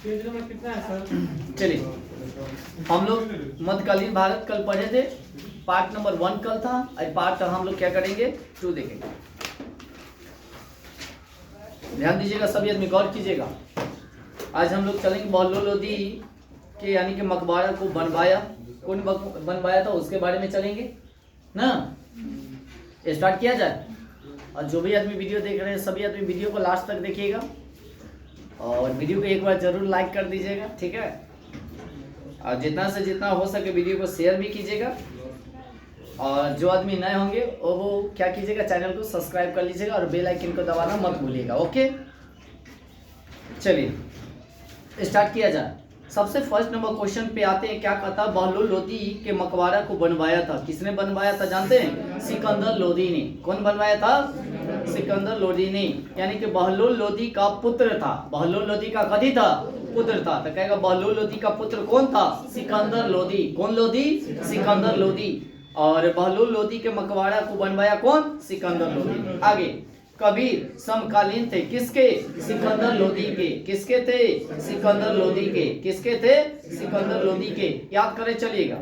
कितना है सर? चलिए, हम लोग मध्यकालीन भारत कल पढ़े थे, पार्ट नंबर 1 कल था, और पार्ट हम लोग क्या करेंगे 2 देखेंगे। ध्यान दीजिएगा, सभी आदमी गौर कीजिएगा। आज हम लोग चलेंगे बहलोल लोदी के यानी कि मकबरा को बनवाया, कौन बनवाया था उसके बारे में चलेंगे ना। स्टार्ट किया जाए। और जो भी आदमी वीडियो देख रहे हैं सभी आदमी वीडियो को लास्ट तक देखिएगा और वीडियो को एक बार जरूर लाइक कर दीजिएगा, ठीक है। और जितना से जितना हो सके वीडियो को शेयर भी कीजिएगा। और जो आदमी नए होंगे वो क्या कीजिएगा, चैनल को सब्सक्राइब कर लीजिएगा और बेल आइकन को दबाना मत भूलिएगा, ओके। चलिए स्टार्ट किया जाए। सबसे फर्स्ट नंबर क्वेश्चन पे आते हैं। क्या कहता है, बहलोल लोदी के मकबरा को बनवाया था, किसने बनवाया था जानते हैं? सिकंदर लोदी ने। कौन बनवाया था? सिकंदर लोदी ने, यानी कि बहलोल लोदी का पुत्र था। बहलोल लोदी का कथी था? पुत्र था। तो कहेगा बहलोल लोदी का पुत्र कौन था? सिकंदर लोदी। कौन लोदी? सिकंदर लोदी। और बहलोल लोदी के मकबरा को बनवाया कौन? सिकंदर लोदी। आगे, कबीर समकालीन थे किसके? सिकंदर लोदी के। किसके थे? सिकंदर लोदी के। किसके थे? सिकंदर लोदी के। याद करें चलिएगा।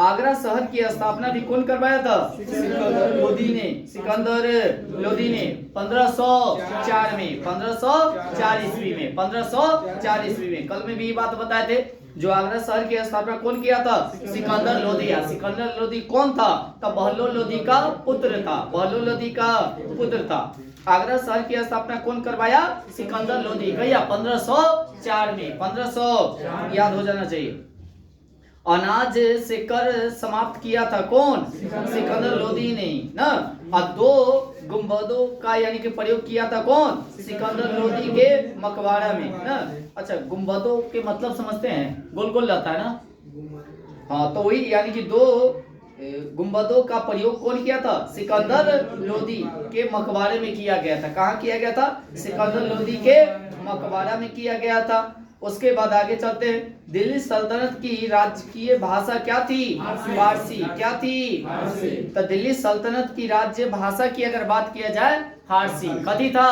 आगरा शहर की स्थापना भी कौन करवाया था? सिकंदर लोदी ने। सिकंदर लोदी ने 1504 में, 1504 ईस्वी में, 1504 ईस्वी में। कल में भी ये बात बताए थे, जो आगरा शहर की स्थापना कौन किया था? सिकंदर लोदी। सिकंदर लोदी कौन था? तो बहलोल लोदी का पुत्र था। बहलोल लोदी का पुत्र था। आगरा शहर की स्थापना कौन करवाया? सिकंदर लोदी। कहिए 1504 में। 1500 याद हो जाना चाहिए। अनाज से कर समाप्त किया था कौन? सिकंदर लोदी ने ना। और 2 गुंबदों का यानी कि प्रयोग किया था कौन? सिकंदर लोदी के मकबरा में ना। अच्छा, गुंबदों के मतलब समझते हैं? गोल गोल रहता है ना। हाँ, तो वही यानी कि 2 गुंबदों का प्रयोग कौन किया था? सिकंदर लोदी के मकबरे में किया गया था। कहाँ किया गया था? सिकंदर लोदी के मकबरा में किया गया था। उसके बाद आगे चलते हैं। दिल्ली सल्तनत की राजकीय भाषा क्या थी? फारसी। क्या थी? तो दिल्ली सल्तनत की राज्य भाषा की अगर बात किया जाए, फारसी। कथी था?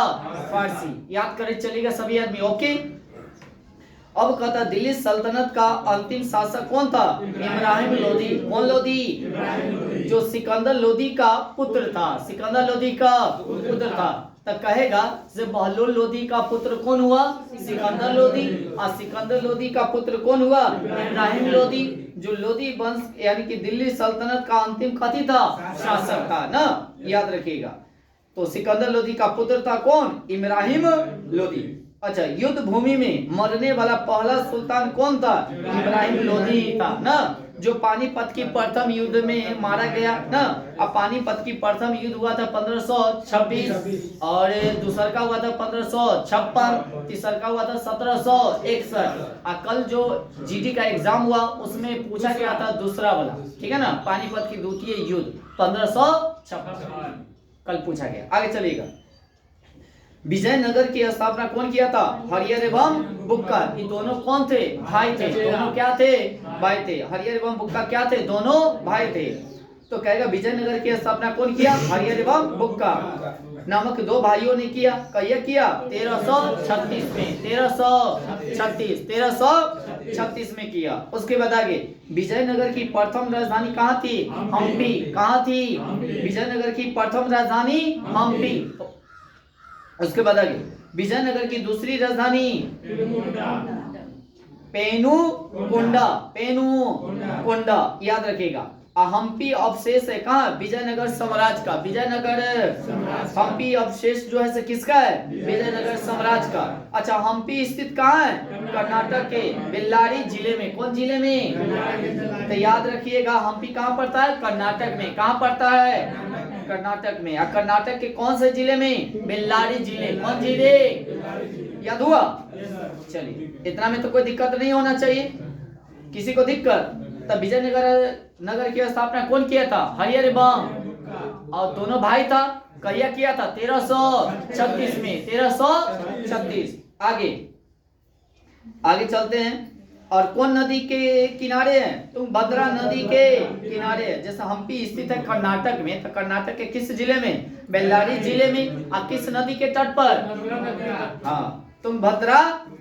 फारसी। याद करें चलिएगा सभी आदमी, ओके। अब कहता दिल्ली सल्तनत का अंतिम शासक कौन था? इब्राहिम लोदी। कौन लोदी? जो सिकंदर लोदी का पुत्र था। सिकंदर लोदी का पुत्र था। तो कहेगा से बहलोल लोदी का पुत्र कौन हुआ? सिकंदर लोदी। और सिकंदर लोदी का पुत्र कौन हुआ? इब्राहिम लोदी। जो लोदी वंश यानी कि दिल्ली सल्तनत का अंतिम कथी था? शासक था ना, याद रखिएगा। तो सिकंदर लोदी का पुत्र था कौन? इब्राहिम लोदी। अच्छा, युद्ध भूमि में मरने वाला पहला सुल्तान कौन था? इब्राहिम लोदी था ना। जो पानीपत की प्रथम युद्ध में मारा गया ना। अब पानीपत की प्रथम युद्ध हुआ था 1526 और दूसरा का हुआ था 1556, तीसरा का हुआ था 1761। और कल जो जीडी का एग्जाम हुआ उसमें पूछा गया था दूसरा वाला, ठीक है ना, पानीपत की द्वितीय युद्ध 1556 कल पूछा गया। आगे चलिएगा। विजयनगर की स्थापना कौन किया था? हरिहर एवं बुक्का। ये दोनों कौन थे? भाई थे। दोनों क्या थे? भाई थे। हरिहर एवं बुक्का क्या थे? दोनों भाई थे। तो कहेगा विजयनगर की स्थापना कौन किया? हरिहर एवं बुक्का नामक 2 भाइयों ने किया। कहिए किया 1336 में। 1336 में किया। उसके बाद आगे, विजयनगर की प्रथम राजधानी कहाँ थी? हम्पी। कहाँ थी? विजयनगर की प्रथम राजधानी हम्पी। उसके बाद आगे, विजयनगर की दूसरी राजधानी पेनुकोंडा। पेनुकोंडा याद रखिएगा। हम्पी अवशेष है कहाँ? विजयनगर साम्राज्य का। विजयनगर हम्पी अवशेष जो है किसका है? विजयनगर साम्राज्य का। अच्छा, हम्पी स्थित कहाँ है? कर्नाटक के बेल्लारी जिले में। कौन जिले में? तो याद रखिएगा हम्पी कहाँ पड़ता है? कर्नाटक में। कहाँ पड़ता है? कर्नाटक में। कर्नाटक के कौन से जिले में? बेल्लारी जिले। कौन जिले? याद हुआ? चलिए, इतना में तो कोई दिक्कत नहीं होना चाहिए। किसी को दिक्कत? तब विजयनगर की स्थापना कौन किया था? हरिहर एवं, और दोनों भाई था। कहिया किया था? 1336 में। 1336। आगे चलते हैं। और कौन नदी के किनारे है? तुंगभद्रा नदी के किनारे है। जैसे हम्पी स्थित है कर्नाटक में, तो कर्नाटक के किस जिले में? बेल्लारी जिले में। और किस नदी के तट पर? हाँ, तुंगभद्रा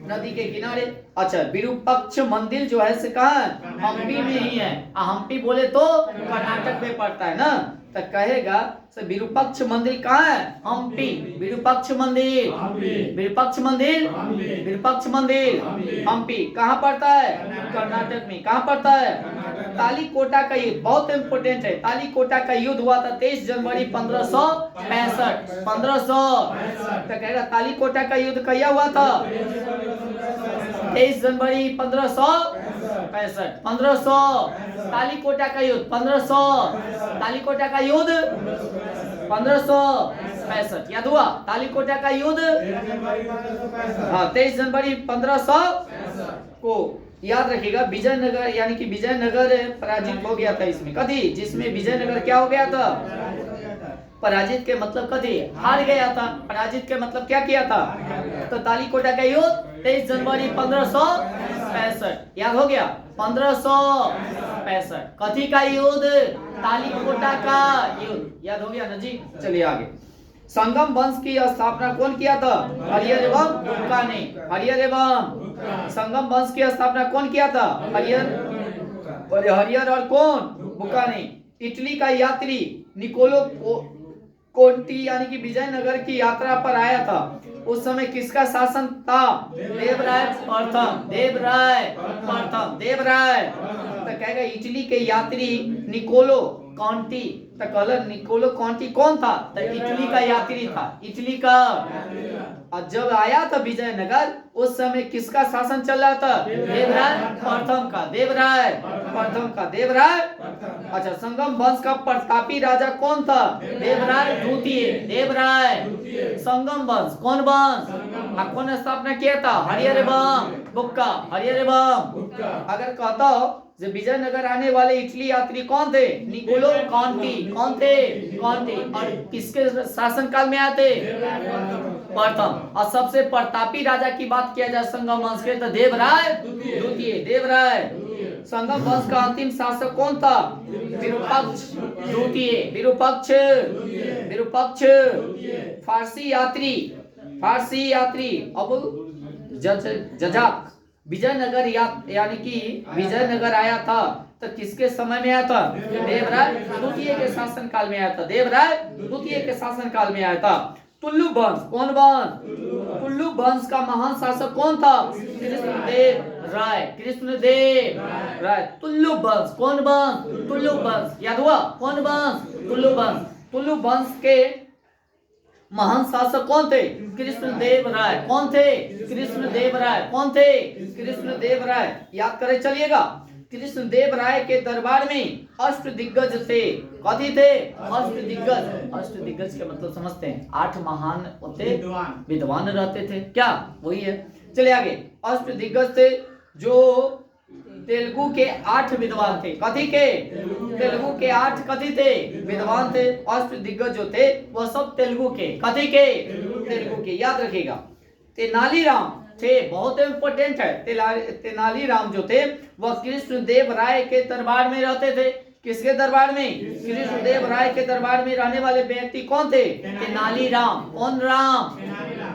नदी के किनारे। अच्छा, विरूपाक्ष मंदिर जो है से कहाँ है? हम्पी में ही है। हम्पी बोले तो कर्नाटक में पड़ता है ना, तो कहेगा विरूपाक्ष मंदिर कहाँ है? हम्पी। विरूपाक्ष मंदिर, विरूपाक्ष मंदिर, विरूपाक्ष मंदिर हम्पी कहाँ पड़ता है? कर्नाटक में। कहाँ पड़ता है? तालीकोटा का युद्ध बहुत इंपोर्टेंट है। तालीकोटा का युद्ध हुआ था 23 जनवरी 1565। 1500 तो कहेगा तालीकोटा का युद्ध कहिया हुआ था? 23 जनवरी 1565। 1500 तालीकोटा का युद्ध। 1500 तालीकोटा का युद्ध 1565 याद हुआ? तालीकोटा का युद्ध हाँ 23 जनवरी 1500 को याद रखिएगा। विजयनगर यानी कि विजयनगर पराजित हो गया था इसमें। कभी जिसमें विजयनगर क्या हो गया था? पराजित के मतलब कभी हार गया था। पराजित के मतलब क्या किया था? तो तालीकोटा का युद्ध 23 जनवरी 1565 याद हो गया? 1565 कथी का युद्ध? तालीकोटा का युद्ध याद हो गया ना जी। चलिए आगे। संगम वंश की स्थापना कौन किया था? हरिहर एवं बुक्का ने। हरिहर एवं संगम वंश की स्थापना कौन किया था? हरिहर और कौन? बुक्का ने। इटली का यात्री निकोलो कोंटी यानी कि विजयनगर की यात्रा पर आया था। उस समय किसका शासन था? देवराय प्रथम। देवराय प्रथम। देवराय तो कहेगा इटली के यात्री निकोलो कॉन्टी। तो कलर निकोलो कॉन्टी कौन था? तो इटली का यात्री था। इटली का। और जब आया था विजयनगर उस समय किसका शासन चल रहा था? देवराय प्रथम का। देवराय प्रथम का। देवराय। अच्छा, संगम वंश का प्रतापी राजा कौन था? देवराय द्वितीय। देवराय संगम वंश कौन वंश? कौन स्थापना किया था? हरिहर एवं बुक्का। हरिहर एवं अगर कहता हो जो विजयनगर आने वाले इटली यात्री कौन थे? निकोलो कॉन्टी। कौन थे? कॉन्टी। और किसके शासन काल में आए थे? प्रथम। और सबसे प्रतापी राजा की बात किया जाए संगम वंश के तो देवराय द्वितीय। देवराय। संगम वंश का अंतिम शासक कौन था? विरूपाक्ष द्वितीय। विरूपाक्ष। विरूपाक्ष फारसी यात्री। फारसी यात्री अब जजाक विजयनगर यानी कि विजयनगर आया था तो किसके समय में आया था? देवराय द्वितीय के शासन काल में आया था। देवराय द्वितीय के शासन काल में आया था। तुल्लु वंश कौन वंश? तुल्लु वंश का महान शासक कौन था? कृष्णदेव राय। कृष्णदेव राय। तुल्लु वंश कौन वंश? तुल्लु वंश याद हुआ? कौन वंश? तुल्लु वंश। तुल्लु वंश के महान शासक कौन थे? कृष्णदेव राय। कौन थे? कृष्णदेव राय। कौन थे? कृष्णदेव राय। याद करें चलिएगा। कृष्णदेव राय के दरबार में अष्ट दिग्गज थे। कथी थे? अष्ट दिग्गज। अष्ट दिग्गज के मतलब समझते हैं? 8 महान होते विद्वान रहते थे क्या? वही है। चलिए आगे। अष्ट दिग्गज थे जो तेलुगु के 8 विद्वान थे। कथी के? तेलुगु के 8 कथी थे? विद्वान थे। अष्ट दिग्गज जो थे वह सब तेलुगु के। कथी के? तेलुगु के। याद रखिएगा। तेनालीराम थे, बहुत इंपोर्टेंट है। तेनालीराम जो थे वह कृष्णदेव राय के दरबार में रहते थे। किसके दरबार में? कृष्णदेव राय के दरबार में रहने वाले व्यक्ति कौन थे? तेनालीराम। कौन राम?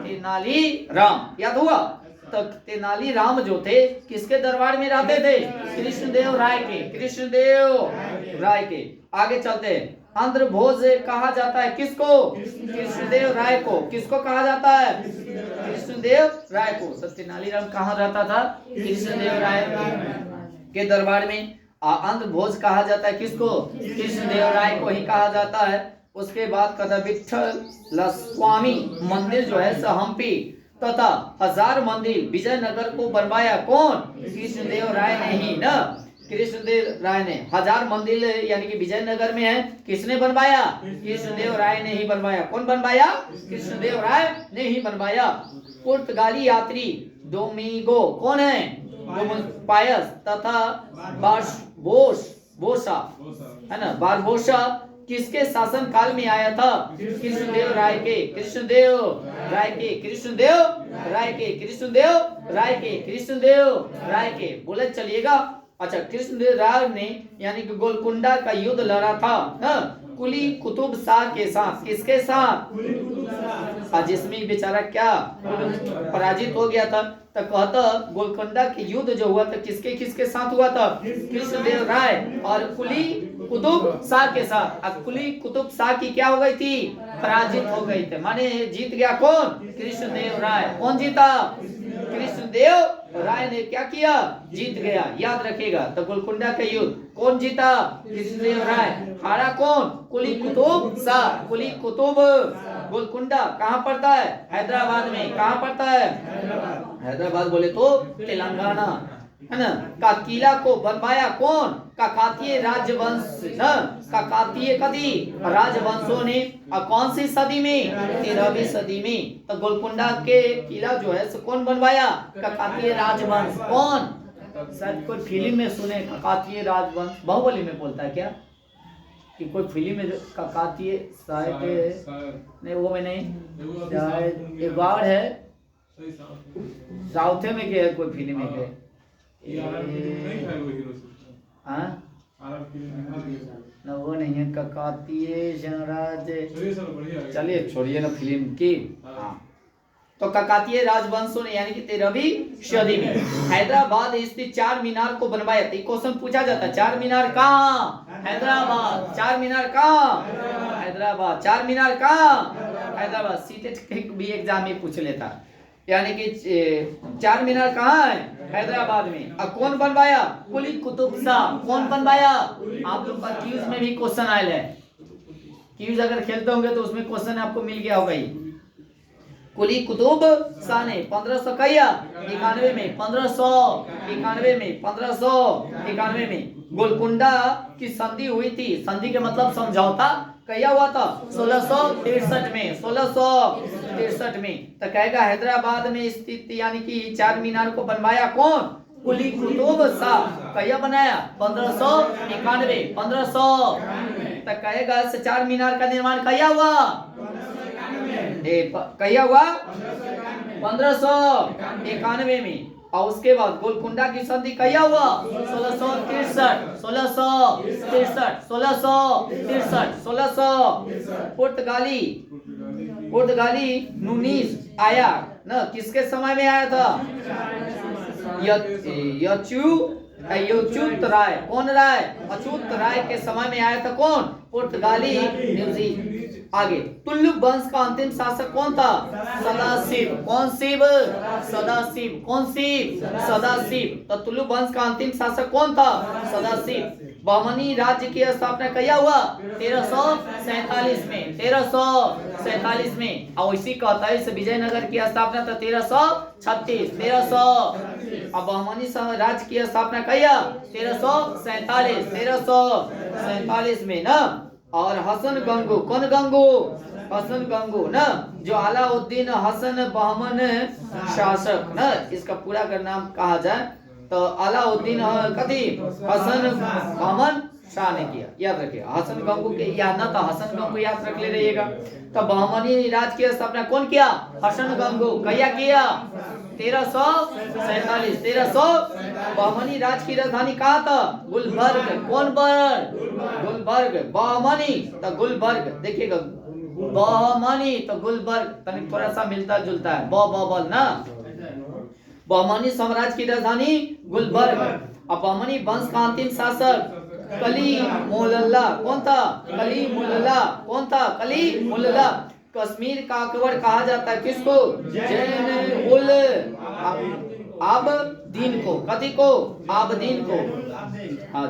तेनालीराम। याद हुआ? तो तेनालीराम जो थे किसके दरबार में रहते थे? कृष्णदेव राय के। कृष्णदेव राय के। आगे चलते हैं। आंध्र भोज कहा जाता है किसको? कृष्णदेव राय को। किसको कहा जाता है? कृष्णदेव राय को। तो तेनालीराम कहाँ रहता था? कृष्णदेव राय के दरबार में। आंध्र भोज कहा जाता है किसको? कृष्णदेव राय को ही कहा जाता है। उसके बाद कथा विठल स्वामी मंदिर जो है हम्पी तथा 1000 मंदिर विजयनगर को बनवाया कौन? कृष्णदेव राय ने ही ना। कृष्णदेव राय ने 1000 मंदिर यानी कि विजयनगर में है। किसने बनवाया? कृष्णदेव राय ने ही बनवाया। कौन बनवाया? कृष्णदेव राय ने ही बनवाया। पुर्तगाली यात्री डोमिंगो कौन है? पायस तथा बारबोसा है ना। बारबोसा किसके शासन काल में आया था? कृष्णदेव राय के, कृष्णदेव राय के, कृष्णदेव राय के, कृष्णदेव राय के, कृष्णदेव राय के। बोले चलिएगा। अच्छा, कृष्णदेव राय ने यानी कि गोलकुंडा का युद्ध लड़ा था कुली कुतुब शाह के साथ। किसके साथ? जिसमें बेचारा क्या पराजित हो गया था। तो कहता गोलकुंडा के युद्ध जो हुआ था किसके किसके साथ हुआ था? कृष्णदेव राय और कुली कुतुब शाह के साथ। अब कुली कुतुब शाह की क्या हो गई थी? पराजित हो गई थी। माने जीत गया कौन? कृष्णदेव राय। कौन जीता? कृष्णदेव राय ने क्या किया? जीत गया। याद रखिएगा। तो गोलकुंडा का युद्ध कौन जीता? कृष्णदेव राय। हारा कौन? कुली कुतुब शाह। कुली कुतुब। गोलकुंडा कहाँ पड़ता है? हैदराबाद में। कहाँ पड़ता है? हैदराबाद बोले तो तेलंगाना, है ना। का किला को बनवाया कौन? काकातीय राजवंश न, काकातीय कदी राजवंशों ने। और कौन सी सदी में? 13वीं सदी में। तो गोलकुंडा के किला जो है कौन बनवाया? काकातीय राजवंश। कौन? शायद कोई फिल्म में सुने काकातीय राजवंश। बाहुबली में बोलता है क्या कि कोई फिल्म में काकातीय? शायद नहीं, वो में नहीं। शायद एक बार है साउथ में के है, कोई फिल्म में के ना, वो नहीं है काकातीय जनराज। चलिए छोड़िए ना फिल्म की। तो काकातीय राजवंशों ने यानी कि 13वीं सदी में हैदराबाद स्थित चार मीनार को बनवाया था। क्वेश्चन पूछा जाता है, चार मीनार कहाँ? हैदराबाद। चार मीनार कहाँ? हैदराबाद। चार मीनार कहाँ? हैदराबाद। सीटेट भी एग्जाम में पूछ लेता। यानी कि चार मीनार कहाँ है? हैदराबाद में। अब कौन बनवाया? कुली कुतुब शाह। कौन बनवाया? आप लोग का क्यूज में भी क्वेश्चन आयल है। क्यूज अगर खेलते होंगे तो उसमें क्वेश्चन आपको मिल गया होगा ही। कुली कुतुब शाह ने 1591 में 1591 में 1591 में गोलकुंडा की संधि हुई थी। संधि के मतलब समझौता क्या हुआ था? 1663 में। 1663 में। तो कहेगा हैदराबाद में स्थित यानी कि चार मीनार को बनवाया कौन? कुली कुतुब शाह। क्या बनाया? 1591 1500। तो कहेगा चार मीनार का निर्माण क्या हुआ? क्या हुआ? 1591 में। और उसके बाद गोलकुंडा की संधि क्या हुआ? 1663 1663 1663 1600। पुर्तगाली नूनीस आया ना, किसके समय में आया था? अच्युत राय। कौन राय? अच्युत राय के समय में आया था। कौन? पुर्तगाली न्यूजी। आगे तुल्लु वंश का अंतिम शासक कौन था? सदाशिव। कौन शिव? सदाशिव। कौन शिव? सदाशिव। तो तुल्लु वंश का अंतिम शासक कौन था? सदाशिव। बहमनी राज्य की स्थापना क्या हुआ? 1347 में। 1347 में। और इसी कहता है इस विजयनगर की स्थापना था 1336 1300। अब बहमनी राज्य की स्थापना क्या? 1347 1347 में ना। और हसन गंगू। कौन गंगू? हसन गंगू ना, जो अलाउद्दीन हसन बहमन शासक ना, इसका पूरा अगर नाम कहा जाए तो अलाउद्दीन कथी हसन बहमन शाह ने किया। याद रखिए हसन गंगू के याद ना था, हसन गंगू याद रख ले रहिएगा। तो बहमनी राज की स्थापना कौन किया? हसन गंगू। क्या किया? 1347 1300। बहमनी राज की राजधानी कहाँ था? गुलबर्ग। कौन बर्ग? गुलबर्ग। बहमनी तो गुलबर्ग। देखिएगा बहमनी तो गुलबर्ग तनिक थोड़ा सा मिलता जुलता है। बबल ना। बहमनी साम्राज्य की राजधानी गुलबर्ग। अब बहमनी वंश का अंतिम शासक कलीमुल्लाह। कौन था? कलीमुल्लाह। कौन था? कलीमुल्लाह। कश्मीर का अकबर कहा जाता है किसको? जैन उल आबदीन को। कथी को? आबदीन को।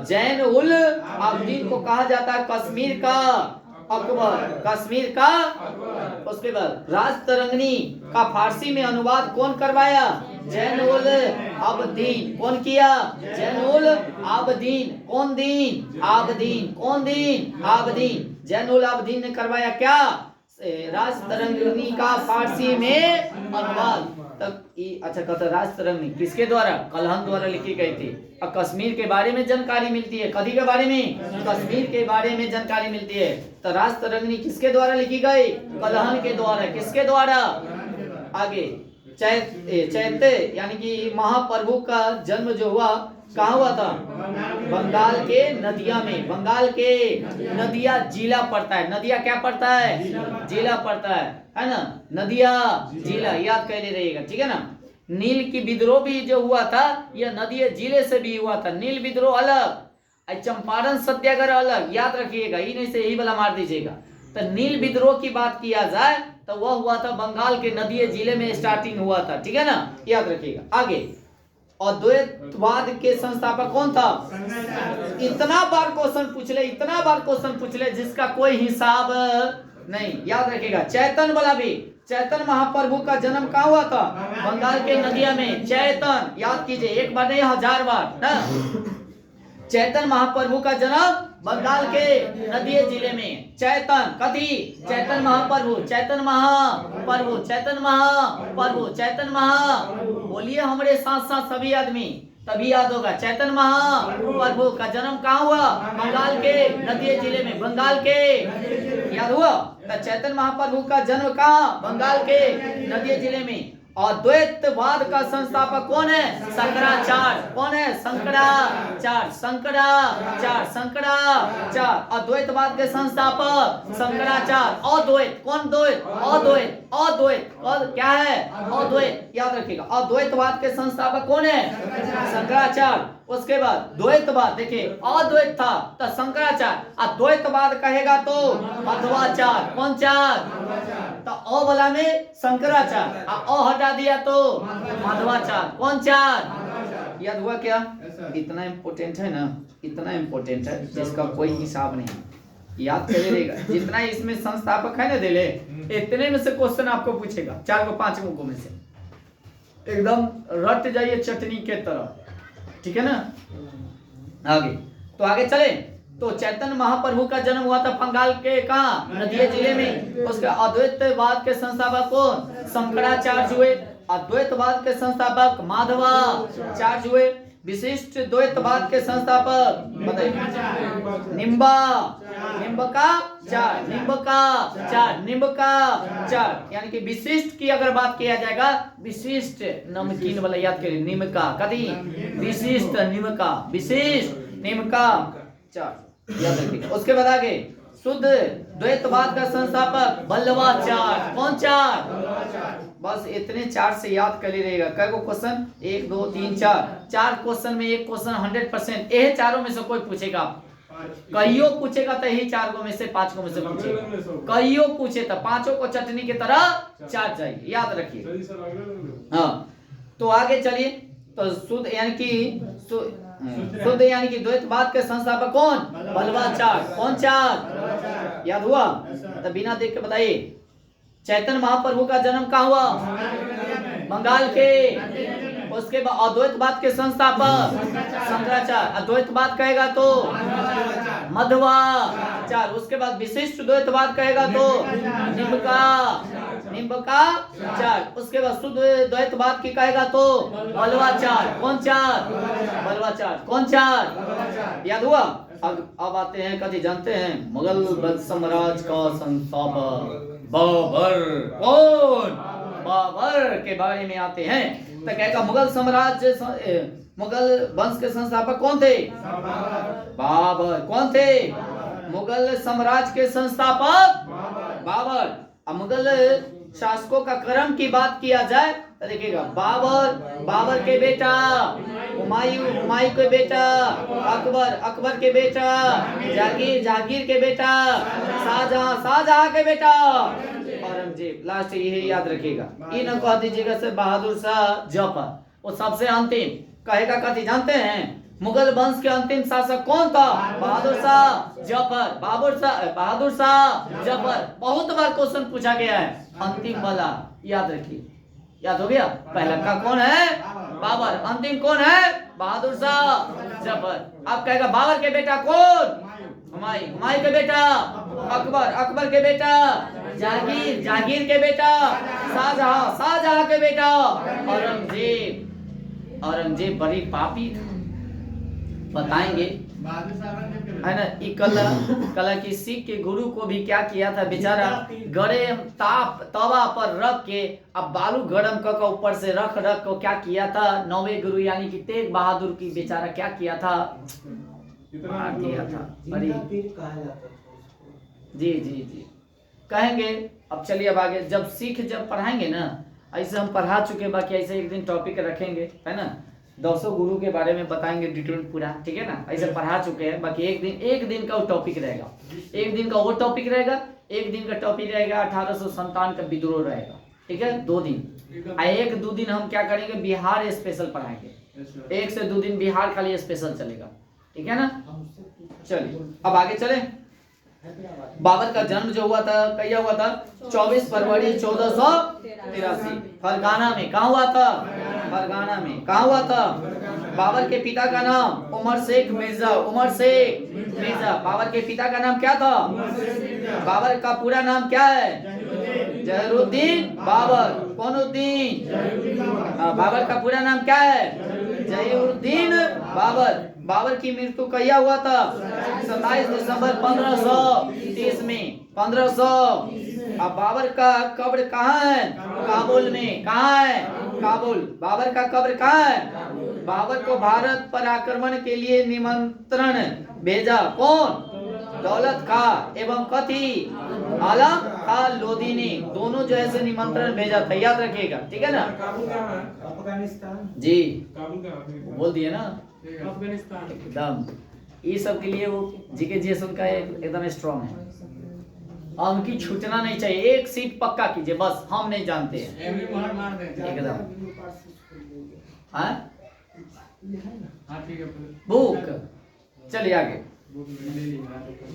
जैन उल आबदीन को कहा जाता है कश्मीर का अकबर। कश्मीर का। उसके बाद राजतरंगिणी का फारसी में अनुवाद कौन करवाया? जैन उल आबदीन। कौन किया? जैन उल आबदीन। कौन दीन? आबदीन। कौन दीन? आबदीन। जैन उल आबदीन ने करवाया क्या? राजतरंगिणी का फारसी में अनुवाद। तक अच्छा कहता राज तरंगिणी किसके द्वारा? कलहन द्वारा लिखी गई थी। और कश्मीर के बारे में जानकारी मिलती है, कथी के बारे में? कश्मीर के बारे में जानकारी मिलती है। तो राज तरंगिणी किसके द्वारा लिखी गई? कलहन के द्वारा। किसके द्वारा? आगे चैत्य यानी कि महाप्रभु का जन्म जो हुआ कहाँ हुआ था? बंगाल के नदिया में। बंगाल के नदिया जिला पड़ता है। नदिया क्या पड़ता है? जिला पड़ता है ना? नदिया जिला याद कर ले रहिएगा, ठीक है ना। नील की विद्रोह भी जो हुआ था यह नदिया जिले से भी हुआ था। नील विद्रोह अलग, चंपारण सत्याग्रह अलग, याद रखिएगा, ही नहीं से यही वाला मार दीजिएगा। तो नील विद्रोह की बात किया जाए तो वह हुआ था बंगाल के नदिया जिले में स्टार्टिंग हुआ था, ठीक है ना, याद रखिएगा। आगे अद्वैतवाद के संस्थापक कौन था? इतना बार क्वेश्चन पूछ ले, इतना बार क्वेश्चन पूछ ले जिसका कोई हिसाब नहीं, याद रखिएगा। चैतन्य वाला भी, चैतन्य महाप्रभु का जन्म कहाँ हुआ था? बंगाल के नदिया में। चैतन्य याद कीजिए, एक बार नहीं 1000 बार ना। चैतन्य महाप्रभु का जन्म बंगाल के नदिया जिले में। चैतन्य कथी? चैतन्य महाप्रभु, चैतन्य महाप्रभु, चैतन्य महाप्रभु, चैतन्य महा, बोलिए हमारे साथ साथ सभी आदमी, तभी याद होगा। चैतन्य महाप्रभु का जन्म कहाँ हुआ? बंगाल के नदिया जिले में। बंगाल के, याद हुआ? तो चैतन्य महाप्रभु का जन्म कहाँ? बंगाल के नदिया जिले में। अद्वैतवाद का संस्थापक कौन है? शंकराचार्य। कौन है? शंकराचार्य, शंकराचार्य, शंकराचार्य। अद्वैतवाद के संस्थापक शंकराचार्य। अद्वैत कौन? द्वैत, अद्वैत, अद्वैत और क्या है? अद्वैत, याद रखिएगा। अद्वैतवाद के संस्थापक कौन है? शंकराचार्य। उसके बाद द्वैतवाद, देखिए अद्वैत था तो शंकराचार्य, अद्वैतवाद कहेगा तो मध्वाचार्य। कौन चार? तो अ वाला में शंकराचार्य, अ हटा दिया तो मध्वाचार्य। कौन चार? याद हुआ क्या? इतना इम्पोर्टेंट है ना, इतना इम्पोर्टेंट है जिसका कोई हिसाब नहीं। याद कर लीजिएगा, जितना इसमें संस्थापक है ना देले, इतने में से क्वेश्चन आपको पूछेगा, 4 को 5 मुखों में से, एकदम रट जाइए चटनी के तरह, ठीक है ना। आगे तो आगे चले तो चैतन्य महाप्रभु का जन्म हुआ था बंगाल के कहाँ? नदिया जिले में। उसके अद्वैतवाद के संस्थापक कौन? शंकराचार्य हुए। अद्वैतवाद के संस्थापक माधवाचार्य हुए। विशिष्ट द्वैतवाद के संस्थापक बताइए? निम्बकाचार्य, यानी कि विशिष्ट की अगर बात किया जाएगा, विशिष्ट नमकीन वाला याद करिए, निम्बका कभी विशिष्ट निम्बका, विशिष्ट निम्बकाचार्य याद रखिए। उसके बाद आगे शुद्ध द्वैतवाद का संस्थापक वल्लभाचार्य। कौन चार? बस इतने 4 से याद कर ही रहेगा। कई को क्वेश्चन? 1 2 3 4, 4 क्वेश्चन में एक क्वेश्चन 100%। ये चारों में से कोई पूछेगा, कईयों पूछेगा तो यही 4 को में से 5 को में से पूछेगा। कईयों पूछे तो 5 को चटनी की तरह चाट जाएगी, याद रखिए। हाँ तो आगे चलिए। तो शुद्ध यानी कि शुद्ध यानी कि द्वैतवाद के संस्थापक कौन? वल्लभाचार्य। कौन चार? याद हुआ? तो बिना देख के बताइए, चैतन्य महाप्रभु का जन्म कहाँ हुआ? बंगाल के। उसके बाद अद्वैतवाद के संस्थापक शंकराचार्य। अद्वैतवाद कहेगा तो मध्वाचार्य। उसके बाद विशिष्ट द्वैतवाद कहेगा तो निम्बकाचार्य। उसके बाद शुद्ध द्वैतवाद की कहेगा तो वल्लभाचार्य। कौन चार? वल्लभाचार्य। कौन चार? याद हुआ? अब आते हैं, कभी जानते हैं, मुगल साम्राज्य का संस्थापक बाबर। कौन? बाबर के बारे में आते हैं। तो कहेगा मुगल साम्राज्य, मुगल वंश के संस्थापक कौन थे? बाबर। कौन थे? मुगल साम्राज्य के संस्थापक बाबर। अब मुगल शासकों का क्रम की बात किया जाए तो देखिएगा, बाबर के बेटा, हुमायूं के बेटा, अकबर के बेटा, जहांगीर के बेटा, शाहजहां के बेटा, औरंगजेब। लास्ट यही याद रखिएगा। ये न कह दीजिएगा से बहादुर शाह जफर, वो सबसे अंतिम कहेगा। कथी जानते हैं? मुगल वंश के अंतिम शासक कौन था? बहादुर शाह जफर। बहादुर शाह जफर। बहुत बार क्वेश्चन पूछा गया है, अंतिम वाला याद रखिए। याद हो गया? पहला का कौन है? बाबर। अंतिम कौन है? बहादुर शाह जफर। आप कहेगा बाबर के बेटा कौन? हुमायूं के बेटा अकबर के बेटा जहांगीर, जहांगीर के बेटा शाहजहां, शाहजहां के बेटा औरंगजेब। औरंगजेब बड़ी पापी था, बताएंगे है ना। ये कला की सिख के गुरु को भी क्या किया था बेचारा, गरम ताप तवा पर रख के अब बालू गरम कर ऊपर से रख रख को क्या किया था, नौवे गुरु यानी कि तेग बहादुर की बेचारा क्या किया था, मार दिया था। बड़ी जी जी जी कहेंगे। अब चलिए अब आगे, जब सिख जब पढ़ाएंगे ना, ऐसे हम पढ़ा चुके, बाकी ऐसे एक दिन टॉपिक रखेंगे है ना, 200 गुरु के बारे में बताएंगे डिटेल पूरा, ठीक है ना। ऐसे पढ़ा चुके हैं, बाकी एक दिन का वो टॉपिक रहेगा, एक दिन का वो टॉपिक रहेगा, एक दिन का टॉपिक रहेगा 1857 का विद्रोह रहेगा, ठीक है। 2 दिन, 1-2 दिन हम क्या करेंगे, बिहार स्पेशल पढ़ाएंगे, 1 से 2 दिन बिहार खाली स्पेशल चलेगा, ठीक है ना। चलिए अब आगे चले। बाबर का जन्म जो हुआ था कहिया हुआ था, 24 फरवरी 1483 फरगाना में। कहाँ हुआ था, फरगाना में। कहाँ हुआ था। बाबर के पिता का नाम उमर शेख मिर्जा, उमर शेख मिर्जा। बाबर के पिता का नाम क्या था, बाबर का पूरा नाम क्या है, जहीरुद्दीन बाबर। कौनुद्दीन, बाबर का पूरा नाम क्या है, जहीरुद्दीन बाबर। बाबर की मृत्यु कहिया हुआ था, 27 दिसंबर 1530 में, 1500। अब बाबर का कब्र कहाँ है, काबुल में। कहाँ है, काबुल। बाबर का कब्र कहाँ है। बाबर को भारत पर आक्रमण के लिए निमंत्रण भेजा कौन, दौलत खां एवं कथी, आलम खां लोधी ने, दोनों जो ऐसे निमंत्रण भेजा था, याद रखिएगा, ठीक है ना। अफगानिस्तान जी काबुल बोल दिए ना, अफगानिस्तान एकदम। ये सब के लिए वो जीके जीएस उनका एकदम स्ट्रॉन्ग है, और उनकी छूटना नहीं चाहिए। एक सीट पक्का कीजिए बस, हम नहीं जानते हैं एकदम। हाँ ठीक है बुक। चलिए आगे,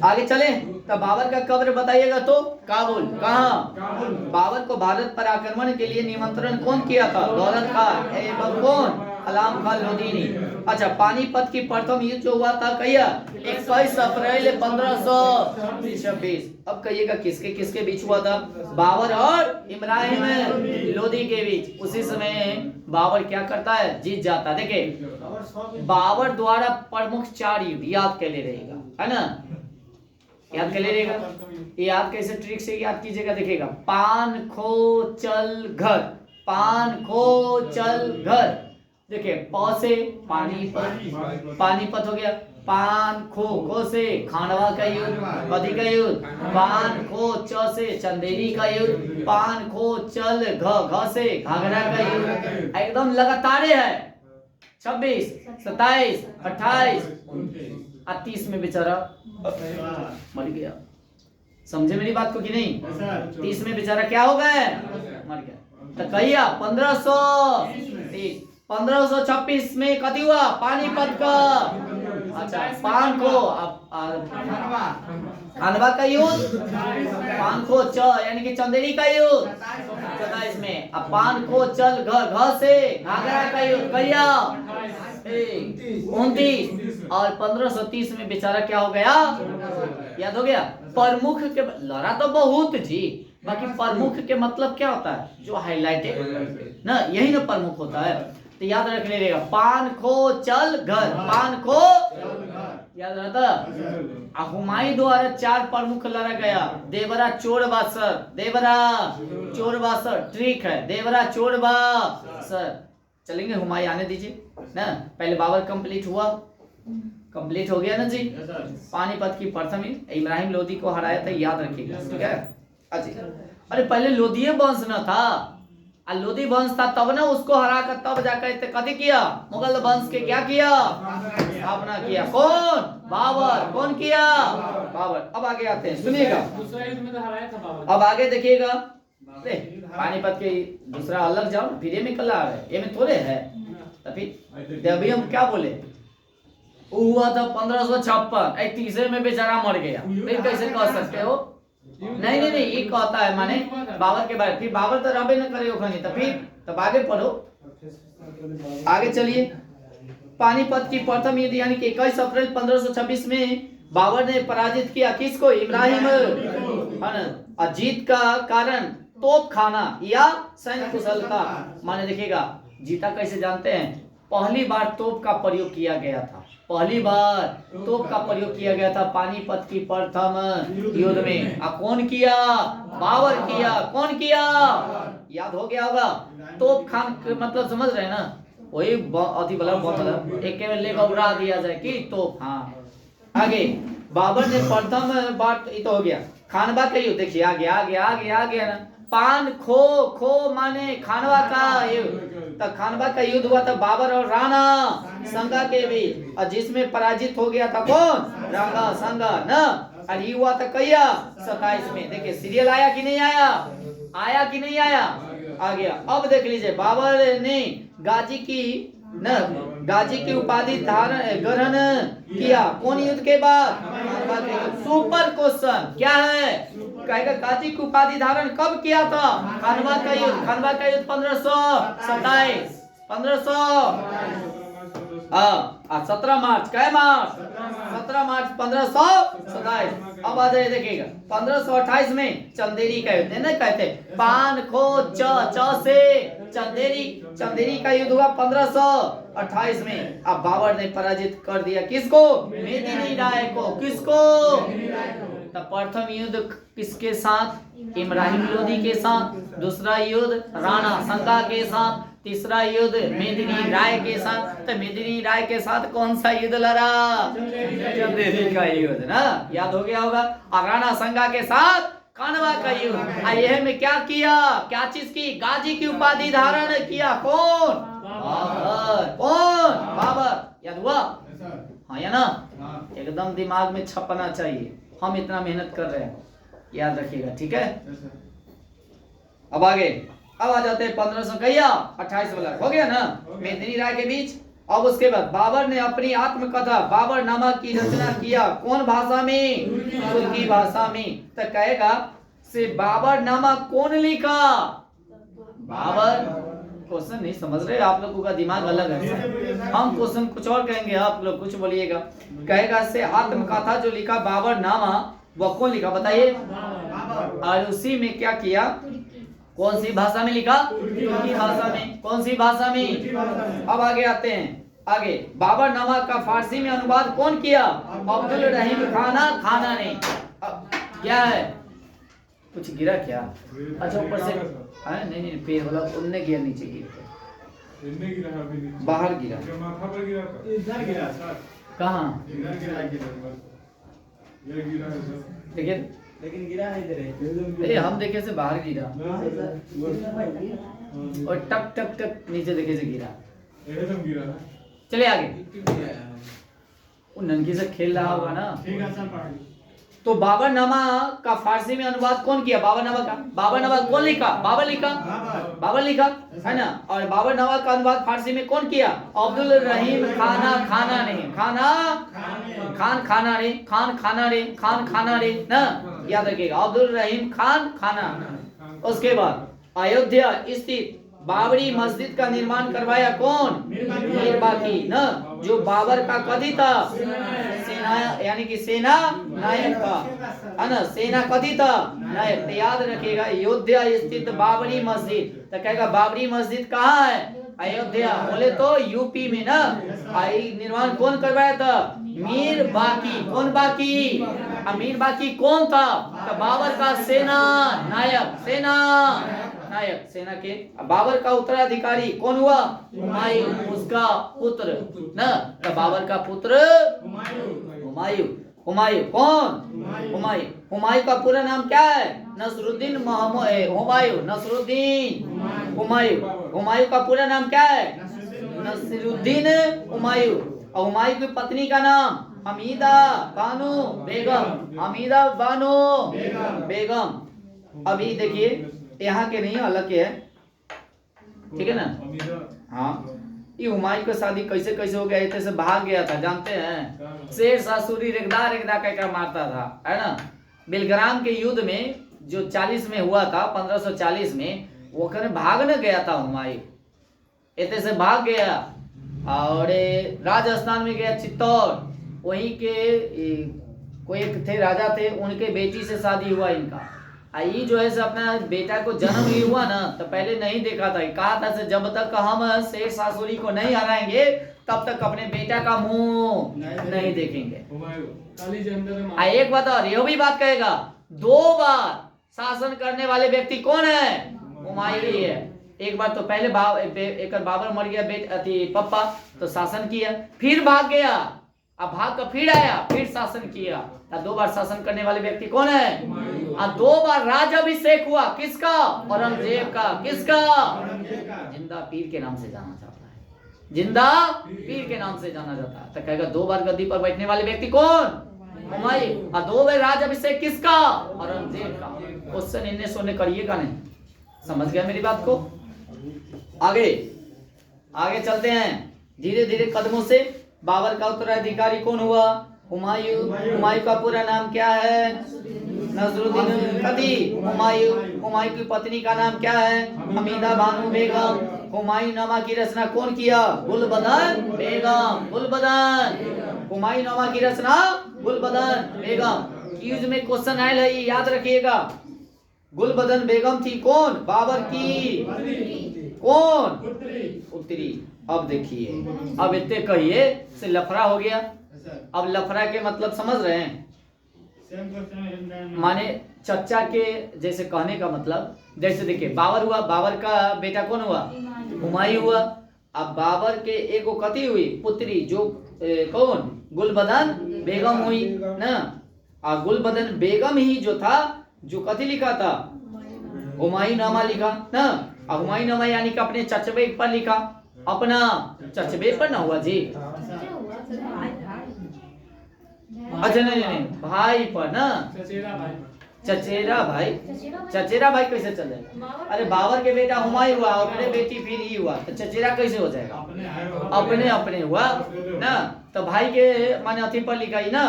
आगे चले। तब बाबर का कब्र बताइएगा तो काबुल। कहाँ, बाबर को भारत पर आक्रमण के लिए निमंत्रण कौन किया था, दौलत खां एवं कौन, आलम खां लोधी ने। अच्छा, पानीपत की प्रथम युद्ध जो हुआ था कहिया, 21 अप्रैल 1526। अब कहिएगा किसके किसके बीच हुआ था, बाबर और इब्राहिम लोधी के बीच। उसी समय बाबर क्या करता है, जीत जाता है। देखिए बाबर द्वारा प्रमुख 4 युद्ध याद कर ले रहेगा, है ना, याद कर ले रहेगा। ये याद कैसे ट्रिक से याद कीजिएगा, देखिएगा पान खो चल घर, पान खो चल घर। देखिए प से पानीपत, पानीपत हो गया। पान खो से खांडवा का युद्ध, कथी का युद्ध, पान खो च से चंदेरी का युद्ध, पान खो चल घ से घाघरा का युद्ध। एकदम लगातार है। 26, 27, 28 और 30 में बेचारा मर गया। समझे मेरी बात को कि नहीं। 30 में बेचारा क्या हो गया, मर गया। तो कहिया 1530, 1526 में कथी हुआ, पानीपत का। अच्छा, पान को खानवा का युद्ध, पान को च यानी कि चंदेरी का युद्ध 27 में। अब पान को चल घ से घाघरा का युद्ध कहिया 29। और 1530 में बेचारा क्या हो गया, याद हो गया। प्रमुख के लड़ा तो बहुत जी, बाकी प्रमुख के मतलब क्या होता है, जो हाईलाइटेड ना, यही ना प्रमुख होता है। तो याद रख लेगा, पान खो चल घर, पान खो याद रहता। हुमायूं द्वारा 4 प्रमुख लड़ा गया। देवरा चोरबासर, देवरा चोरबासर ट्रिक है, देवरा चोरबासर। चलेंगे हुमायूं आने दीजिए ना, पहले बाबर कंप्लीट हुआ, कंप्लीट हो गया ना जी। पानीपत की प्रथम इब्राहिम लोधी को हराया था, याद रखिएगा, ठीक है। अच्छा, अरे पहले लोधी वंश न था, लोधी वंश था तब ना उसको हरा कर तब जाकर कथी किया, मुगल वंश के क्या किया, स्थापना किया। कौन, बाबर। कौन किया, बाबर। अब आगे आते हैं, सुनिएगा। दूसरा युद्ध में तो हराया था बाबर। अब आगे देखिएगा, पानीपत के दूसरा अलग जाओ, फिर ये में कल आ रहे, ये में थोड़े है। फिर अभी हम क्या बोले, हुआ था 1556, 30 में बेचारा मर गया। फिर कैसे कह सकते हो, नहीं नहीं नहीं, ये कहता है माने बाबर के बारे। फिर बाबर तो रहबे न करे ओखनी, तो फिर तब आगे पढ़ो, आगे चलिए। पानीपत की प्रथम युद्ध यानी कि 21 अप्रैल 1526 में बाबर ने पराजित किया किसको, इब्राहिम है ना। और जीत का कारण तोप खाना या सैन्य कुशलता। माने देखिएगा जीता कैसे जानते हैं, पहली बार तोप का प्रयोग किया गया था, पहली बार तोप का प्रयोग किया गया था पानीपत की प्रथम युद्ध में। अब कौन किया, बाबर किया। कौन किया, याद हो गया होगा। तोप खान मतलब समझ रहे हैं ना, वही अति बड़ा मतलब एक में ले उड़ा दिया जाए कि तोप। हाँ आगे बाबर ने प्रथम बार, ये तो हो गया। खानवा का युद्ध देखिए आगे आगे आगे आगे ना। पान खो, खो माने खानवा का युद्ध। तो खानवा का युद्ध हुआ था बाबर और राणा संगा के बीच, और जिसमें पराजित हो गया था कौन, राणा संगा ना। और ये हुआ था कैया 27 में। देखिए सीरियल आया कि नहीं आया, आया कि नहीं आया, आ गया। अब देख लीजिए बाबर ने गाजी की न गाजी की उपाधि धारण ग्रहण किया कौन युद्ध के बाद, खानवा के युद्ध। सुपर क्वेश्चन क्या है, कहेगा गाजी की उपाधि धारण कब किया था, खानवा का युद्ध। खानवा का युद्ध 1527 17 मार्च, क्या मार्च 17 मार्च 1527। अब आ जाइए देखिएगा 1528 में चंदेरी का युद्ध ना, कहते पान खो च से चंदेरी, चंदेरी का युद्ध हुआ 1528 में। अब बाबर ने पराजित कर दिया किसको, मेदिनी राय को। किसको, तब प्रथम युद्ध किसके साथ, इब्राहिम लोदी के साथ। दूसरा युद्ध राणा संगा के साथ। तीसरा युद्ध मेदिनी राय के साथ। तो मेदिनी राय के साथ कौन सा युद्ध लड़ा, चंदेरी का युद्ध ना, याद हो गया होगा। और राणा संगा के साथ खानवा का युद्ध। यह में क्या किया, क्या चीज की, गाजी की उपाधि धारण किया कौन, बाबर। कौन, बाबर। याद हुआ, हाँ या ना, एकदम दिमाग में छपना चाहिए। हम इतना मेहनत कर रहे हैं, याद रखिएगा, ठीक है। अब आगे, अब आ जाते हैं 1528 वाला, हो गया ना, मेदिनी राय के बीच। अब उसके बाद बाबर ने अपनी आत्मकथा बाबरनामा की रचना किया कौन भाषा में, तुर्की भाषा में। तो कहेगा से बाबरनामा कौन लिखा, बाबर। क्वेश्चन नहीं समझ रहे आप लोगों का दिमाग अलग है, हम क्वेश्चन कुछ और कहेंगे, आप लोग कुछ बोलिएगा। कहेगा से आत्मकथा जो लिखा बाबरनामा वो कौन लिखा बताइए, और उसी में क्या किया, कौन सी भाषा में लिखा, तुर्की भाषा में। कौन सी भाषा में। अब आगे आते हैं, आगे बाबरनामा का फारसी में अनुवाद कौन किया, अब्दुल रहीम खाना ने। क्या है, कुछ गिरा क्या, अच्छा ऊपर से, नहीं नहीं पैर वाला उनने गिरा, नीचे गिरा, बाहर गिरा, कहाँ देखिए, लेकिन गिरा है इधर, हम देखे से बाहर गिरा और टक टक टक नीचे देखे से गिरा। चले आगे, वो ननकी से खेल रहा होगा ना। तो बाबरनामा का फारसी में अनुवाद कौन किया, बाबरनामा का, बाबरनामा कौन लिखा, बाबर लिखा, बाबर लिखा है ना। और बाबरनामा का अनुवाद फारसी में कौन किया, अब्दुल रहीम खाना ने। खान खाना रे ना, याद रखिएगा, अब्दुल रहीम खाना। उसके बाद अयोध्या स्थित बाबरी मस्जिद का निर्माण करवाया कौन, मीर बाकी ना, जो बाबर का कदी था, सेना यानी कि सेना नायक था, है ना, सेना कदी था नायक। तो याद रखिएगा अयोध्या स्थित बाबरी मस्जिद। तो कहेगा बाबरी मस्जिद कहाँ है, अयोध्या। बोले तो यूपी में ना। निर्माण कौन करवाया था, मीर बाकी। कौन बाकी, मीर बाकी कौन था, तो बाबर का सेना नायक, सेना के। बाबर का उत्तराधिकारी कौन हुआ, हुमायूं, उसका पुत्र ना। तो बाबर का पुत्र हुमायूं कौन, हुमायूं का पूरा नाम क्या है, नसरुद्दीन हुमायूं का पूरा नाम क्या है, नसरुद्दीन हुमायूं। और हुमायूं की पत्नी का नाम हमीदा बानो बेगम। अभी देखिए यहाँ के नहीं, अलग के है, ठीक है ना। हाँ, ये हुमायूं की शादी कैसे कैसे हो गया, इतने से भाग गया था, जानते हैं। शेर सासुरी रेगदा कहकर मारता था, है ना। बिलग्राम के युद्ध में जो 40 में हुआ था, 1540 में, वो कहीं भागने गया था हुमायूं, इतने से भाग गया। और राजस्थान में गया चित्तौड़, वहीं के कोई एक थे राजा थे, उनके बेटी से शादी हुआ इनका। आई जो है से अपना बेटा को जन्म ही हुआ ना, तो पहले नहीं देखा था, कहा था से जब तक हम शेष सासुरी को नहीं हराएंगे तब तक अपने बेटा का मुंह नहीं देखेंगे। काली जनता आ एक बात और यह भी बात कहेगा, 2 बार शासन करने वाले व्यक्ति कौन है? हुमायूं ही है। एक बार तो पहले एक बाबर मर गया अति पप्पा, तो शासन किया, फिर भाग गया, अब भाग कर फिर आया, फिर शासन किया। 2 बार शासन करने वाले व्यक्ति कौन है? 2 बार राज्याभिषेक हुआ, किसका? औरंगजेब का। किसका? जिंदा पीर के नाम से जाना जाता है, जिंदा पीर के नाम से जाना जाता है। तो कहेगा 2 बार गद्दी पर बैठने वाले व्यक्ति कौन? हुमायूं। और 2 बार राज्याभिषेक किसका? औरंगजेब का। क्वेश्चन इन्हें सोने करिएगा नहीं, समझ गया मेरी बात को? आगे आगे चलते हैं धीरे धीरे कदमों से। बाबर का उत्तराधिकारी कौन हुआ? हुमायूं। हुमायूं का पूरा नाम क्या है? नसरुद्दीन कदी हुमायूं। हुमायूं की पत्नी का नाम क्या है? हमीदा बानो बेगम। हुमायूं नामा की रचना कौन किया? गुलबदन बेगम। गुलबदन। हुमायूं नामा की रचना गुलबदन बेगम। क्यूज में क्वेश्चन आयल है, याद रखिएगा। गुलबदन बेगम थी कौन? बाबर की कौन? पुत्री। अब देखिए, अब इतने कहिए से लफड़ा हो गया। अब लफड़ा के मतलब समझ रहे हैं? माने चचा के जैसे कहने का मतलब, जैसे देखिए बाबर हुआ, बाबर का बेटा कौन हुआ? हुमायूं हुआ। अब बाबर के एक कथी हुई? पुत्री, जो कौन? गुलबदन बेगम हुई ना। और गुलबदन बेगम ही जो था, जो कथी लिखा था? हुमायूं नामा लिखा ना। और हुमायूं नामा यानी कि अपने चचबे पर लिखा, अपना चचबे पर ना हुआ जी। अच्छा नहीं, भाई पर ना, चचेरा भाई। चचेरा भाई कैसे चल जाएगा? अरे बाबर के बेटा हुमायूं हुआ, अपने बेटी फिर ही हुआ, तो चचेरा कैसे हो जाएगा? अपने अपने हुआ ना, तो भाई के माने अथी पर लिखा ही ना।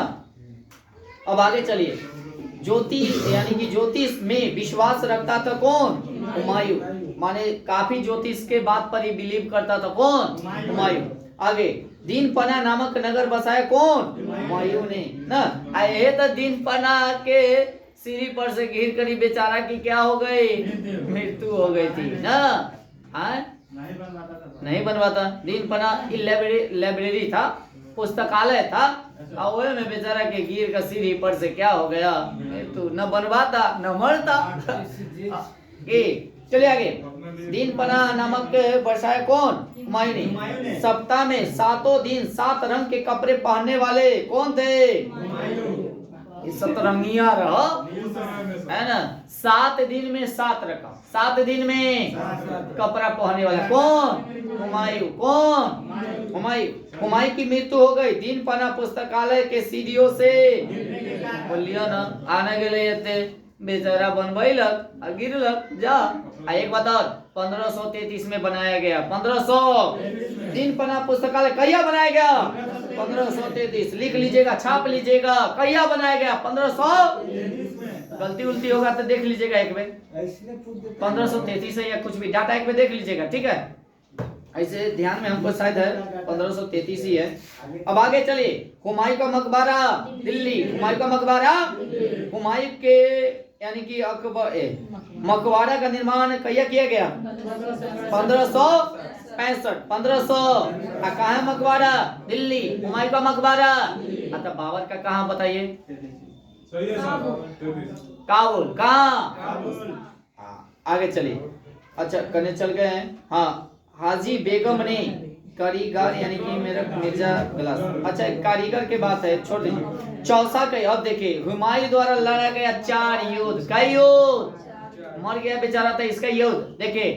अब आगे चलिए। ज्योतिष यानी कि ज्योतिष में विश्वास रखता था कौन? हुमायूं। माने काफी ज्योतिष के बात पर ही बिलीव करता था कौन? हुमायूं। आगे दीनपना नामक नगर बसाया कौन? हुमायूं ने ना। आए तो दीनपना के सीढ़ी पर से गिर कर बेचारा की क्या हो गई? मृत्यु हो गई थी ना। नहीं बनवाता। दीनपना लाइब्रेरी था, पुस्तकालय था, और में बेचारा के गिर का सीढ़ी पर से क्या हो गया? मृत्यु। न बनवाता न मरता। चलिए आगे। दीनपना नामक बरसाया कौन? हुमायूं ने। सप्ताह में 7 दिन 7 रंग के कपड़े पहनने वाले कौन थे? सतरंगिया रहा है ना। 7 दिन में 7 रकम, 7 दिन में कपड़ा पहनने वाला कौन? हुमायूं। कौन? हुमायूं। हुमायूं की मृत्यु हो गई दीनपना पुस्तकालय के सीढ़ियों से। बोलियो ना, आने के लिए बेचारा बनवाइलक और गिरलक जा। एक बात और, 1533 में बनाया गया। 1500 दीनपना पुस्तकालय कहिया बनाया गया? 1533। लिख लीजिएगा, छाप लीजिएगा, कहिया बनाया गया? 1500। गलती उल्टी होगा तो देख लीजिएगा एक बार, 1533 है या कुछ भी डाटा एक बार देख लीजिएगा, ठीक है? ऐसे ध्यान में हमको शायद है 1533 ही है। अब आगे चलिए। हुमायूं का मकबरा दिल्ली। हुमायूं का मकबरा, हुमायूं के यानी कि मकबरा का निर्माण कहिया किया गया? 1565। 1500। कहाँ है मकबरा? दिल्ली। हुमायूं का मकबरा अच्छा बाबर का कहाँ बताइए? काबुल। कहाँ? आगे चलिए। अच्छा करने चल गए हैं। हाँ, हाजी बेगम ने कारीगर यानी कि मेरा मिर्जा गिलास। अच्छा कारीगर के बात है, छोड़ दीजिए। चौसा का अब देखिए, हुमायूं द्वारा लड़ा गया 4 युद्ध। कई युद्ध? मर गया बेचारा था इसका युद्ध। देखिए,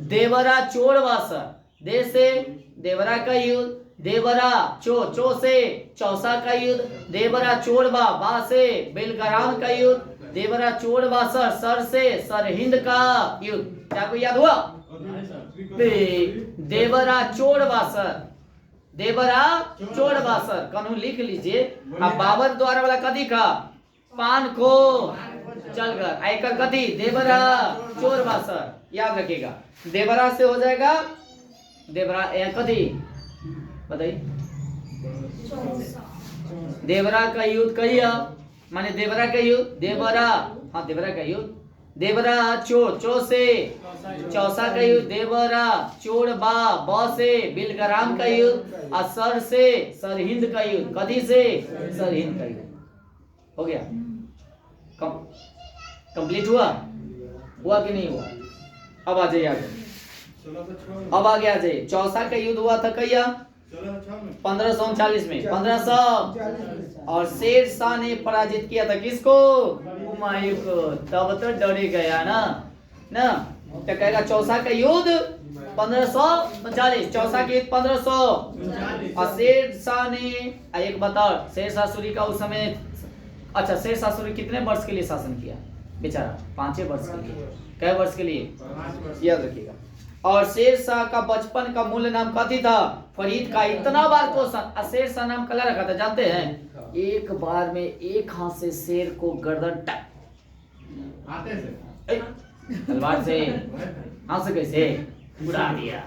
देवरा चोरवासर, दे से देवरा का युद्ध, देवरा चो से चौसा का युद्ध, देवरा चोरवा बा से बेलग्राम का युद्ध, देवरा चोरवासर सर से सरहिंद का युद्ध। क्या कोई याद हुआ? देवरा चोरवासर, देवरा चोरवासर कनु लिख लीजिए। अब बाबर द्वारा वाला कदी का पान को चल कर आयकर कदी देवरा चोरवासर, याद रखिएगा। देवरा से हो जाएगा देवरा कदी बताइए। देवरा का युद्ध कहिया माने देवरा का युद्ध, देवरा, हाँ देवरा का युद्ध, देवरा चोर, चो से चौसा का युद्ध, देवरा चोर बा से बिलग्राम का युद्ध, और सर से सरहिंद का युद्ध, कदी से सरहिंद का युद्ध। हो गया, कंप्लीट हुआ कि नहीं हुआ? अब आ जाइए आगे, अब आगे आ जाइए। चौसा का युद्ध हुआ था कैया 1539 में, 1500, और शेर शाह ने पराजित किया था किसको? हुमायूं को। तब तो डरे गया ना तो कहेगा चौसा का युद्ध 1539, चौसा के युद्ध 1500, और शेर शाह ने एक बताओ, शेर शाह सूरी का उस समय, अच्छा शेर शाह सूरी कितने वर्ष के लिए शासन किया बेचारा? 5 वर्ष के लिए। कै वर्ष के लिए? याद रखिएगा। और शेर शाह का बचपन का मूल नाम कथी था? फरीद का। इतना बार क्वेश्चन, शेर शाह नाम कला रखा था जानते हैं? एक बार में एक हाथ से शेर को गर्दन तलवार से, हाथ से कैसे उड़ा दिया।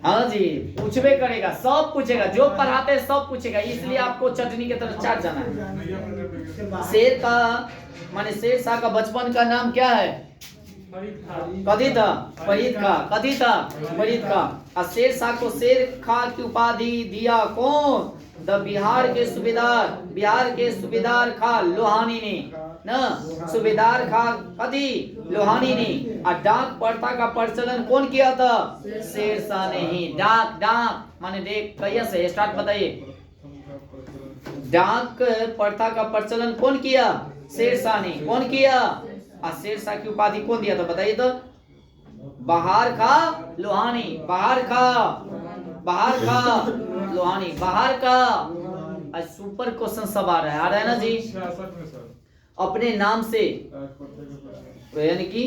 हाँ जी, पूछबे करेगा, सब पूछेगा, जो पढ़ाते हैं सब पूछेगा, इसलिए आपको चटनी की तरफ चाट जाना है। शेर का माने शेर शाह का बचपन का नाम क्या है? कथी था? फरीद खा। कथी था? फरीद खा। और शेर शाह को शेर खा की उपाधि दिया कौन? बिहार के सूबेदार खा लोहानी ने ना, सूबेदार खा कथी लोहानी ने। और डाक प्रथा का प्रचलन कौन किया था? शेर शाह ने ही। डाक माने देख कैसे से स्टार्ट बताइए। डाक प्रथा का प्रचलन कौन किया? शेर शाह ने। कौन किया? और शेर शाह की उपाधि कौन दिया था बताइए तो? बाहर खा लोहानी, बाहर खा लोहानी, बाहर का। सुपर क्वेश्चन सब आ रहा है ना जी? अपने नाम से यानी कि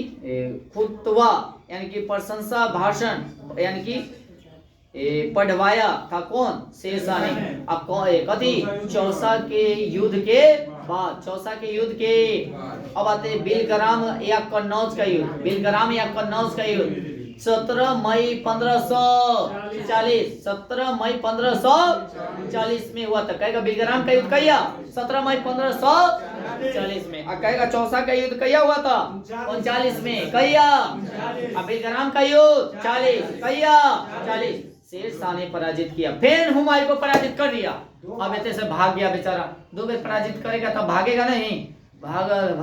खुतवा यानी कि प्रशंसा भाषण यानी कि पढ़वाया था कौन? शेर शाह ने। अब कथी? चौसा के युद्ध के बाद, चौसा के युद्ध के। अब आते बिलग्राम या कन्नौज का युद्ध, बिलग्राम या कन्नौज का युद्ध 17 मई 1540, 17 मई 1540 में हुआ था। कहेगा बिलग्राम का युद्ध कहिया? 17 मई 1540 में। और कहेगा चौसा का युद्ध कहिया हुआ था? 39 में। कहिया? अब बिलग्राम का युद्ध 40, कहिया? 40। शेर शाह ने पराजित किया, फिर हुमायूं को पराजित कर दिया। अब ऐसे से भाग गया बेचारा। 2 बार पराजित करेगा तब भागेगा नहीं। भागल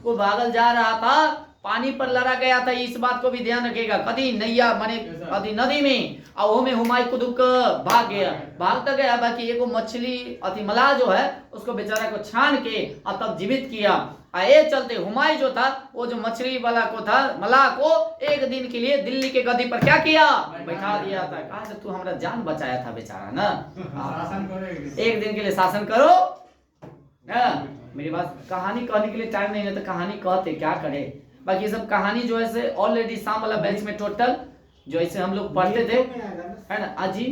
वो भागल जा रहा था, पानी पर लड़ा गया था। इस बात को भी ध्यान रखिएगा। कदी नैया माने कदी नदी में, और वो में हुमायूं कुदुक भाग गया। भागता गया, बाकी एगो मछली अति मलाह जो है उसको बेचारा को छान के और तब जीवित किया। ये चलते हुमायूं जो था, वो जो मछली वाला को था, मलाह को 1 दिन के लिए दिल्ली के गद्दी पर क्या किया? बैठा दिया था। कहा तू हमारा जान बचाया था बेचारा ना, 1 दिन के लिए शासन करो। मेरी बात, कहानी कहने के लिए टाइम नहीं है तो कहानी कहते क्या करे। बाकी सब कहानी जो है से ऑलरेडी शाम वाला बैच में टोटल जो ऐसे हम लोग पढ़ते थे है ना। आज ही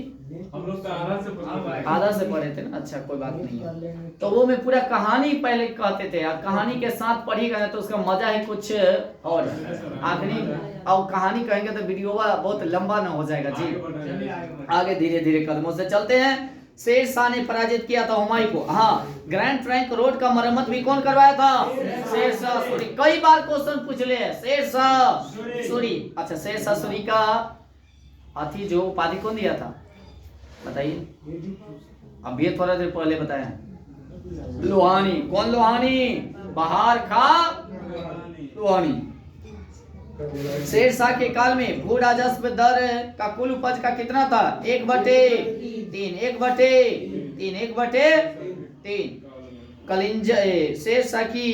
हम लोग तो आधा से पढ़े थे ना। अच्छा कोई बात नहीं है, तो वो में पूरा कहानी पहले कहते थे, और कहानी के साथ पढ़िएगा ना तो उसका मजा है कुछ और। आखिरी अब कहानी कहेंगे तो वीडियो बहुत लंबा ना हो जाएगा जी। आगे धीरे धीरे कदमों से चलते हैं। शेर शाह ने पराजित किया था हुमायूं को। हाँ, ग्रैंड ट्रंक रोड का मरम्मत भी कौन करवाया था? शेर शाह सूरी। कई बार क्वेश्चन पूछ ले, शेर शाह सूरी। अच्छा, शेर शाह सूरी का हाथी जो उपाधि कौन दिया था बताइए? अब ये थोड़ा देर पहले बताया, लोहानी। कौन लोहानी? बाहर खा लोहानी। शेर शाह के काल में भू राजस्व दर का कुल उपज का कितना था? 1/3, 1/3। कलिंजर, शेर शाह की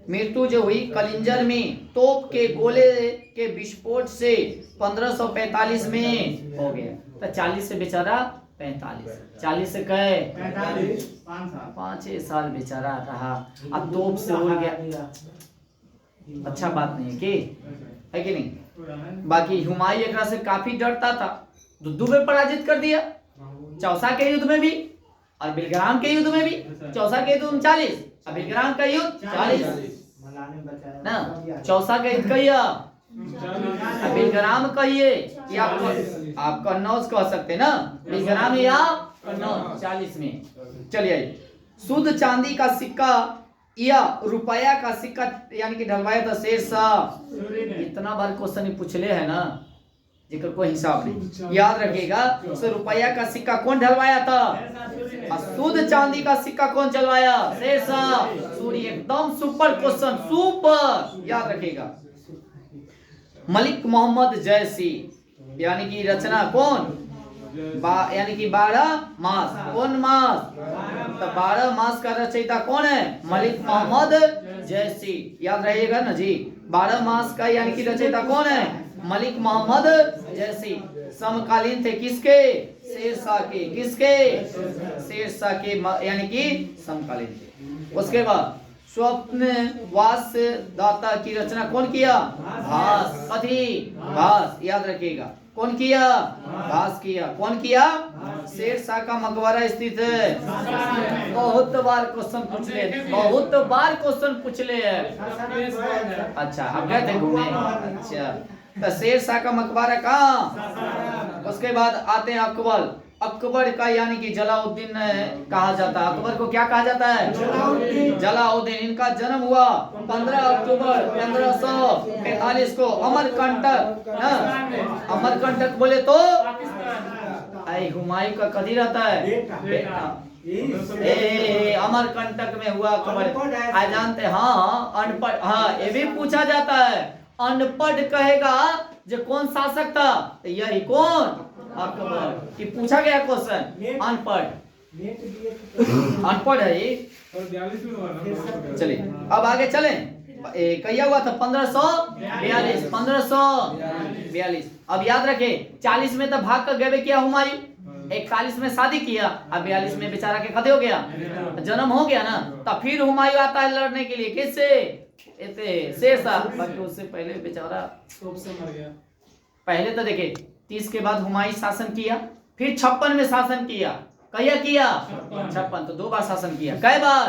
मृत्यु जो हुई कलिंजर में तोप के गोले के विस्फोट से 1545 में हो गया। तो 40 से बेचारा 45, 40 से कहे 5 साल बेचारा रहा, अब तोप से उड़ गया। अच्छा बात नहीं है कि नहीं? बाकी हुमायूं एक से काफी डरता था, दुबे पराजित कर दिया। चौसा के युद्ध में भी और बिलग्राम के युद्ध में भी। चौसा के युद्ध 39 और बिलग्राम का युद्ध 40 ना। चौसा का युद्ध कहिए, बिलग्राम कहिए, या आप कन्नौज कह सकते ना। बिलग्राम या कन्नौज 40 में। चलिए शुद्ध चांदी का सिक्का या रुपया का सिक्का यानी कि ढलवाया था शेरशाह। इतना बार क्वेश्चन पूछले है ना, जिकर कोई हिसाब नहीं, याद रखिएगा। तो रुपया का सिक्का कौन ढलवाया था? शुद्ध चांदी का सिक्का कौन चलवाया? शेरशाह। सूर्य एकदम सुपर क्वेश्चन, सुपर, याद रखिएगा। मलिक मोहम्मद जैसी यानी कि रचना कौन? यानी कि 12 मास। कौन मास? तो 12 मास का रचयिता कौन है? मलिक मोहम्मद जैसी, याद रहिएगा ना जी। 12 मास का यानी कि रचयिता कौन है? मलिक मोहम्मद जैसी। समकालीन थे किसके? शेरशाह के। किसके? शेरशाह के, यानी कि समकालीन थे। उसके बाद स्वप्न वास दाता की रचना कौन किया? भास। कथी? भास, याद रखिएगा। कौन किया? भास किया। कौन किया? शेरशाह का मकबरा स्थित है। बहुत बार क्वेश्चन पूछ ले, बहुत बार क्वेश्चन पूछ ले है। अच्छा, अब गए थे घूमने। अच्छा, तो शेरशाह का मकबरा कहाँ? उसके बाद आते हैं अकबर। अकबर का यानी कि जलाउद्दीन कहा जाता है। अकबर को क्या कहा जाता है? जलाउद्दीन। इनका जन्म हुआ 15 अक्टूबर 1545 को अमरकंटक ना। अमरकंटक बोले तो हुमायूं का कदी रहता है बेटा। अमरकंटक में हुआ अकबर। आज जानते? हाँ, अनपढ़। हाँ, ये भी पूछा जाता है। अनपढ़ कहेगा जो कौन शासक था? यही कौन? अकबर। कि पूछा गया क्वेश्चन, अनपढ़। अनपढ़ है ये। चलिए अब आगे चलें। कहिया हुआ था? 1542। 1542। अब याद रखे, 40 में तो भाग कर गए किया हुमायूं, 41 में शादी किया, अब 42 में बेचारा के कदे हो गया, जन्म हो गया ना। तब फिर हुमायूं आता है लड़ने के लिए। किससे? शेरशाह। बाकी उससे पहले बेचारा से मर गया। पहले तो देखे 30 के बाद हुमायूं शासन किया, फिर 56 में शासन किया। कहिया किया? 56। तो 2 बार शासन किया। कई बार?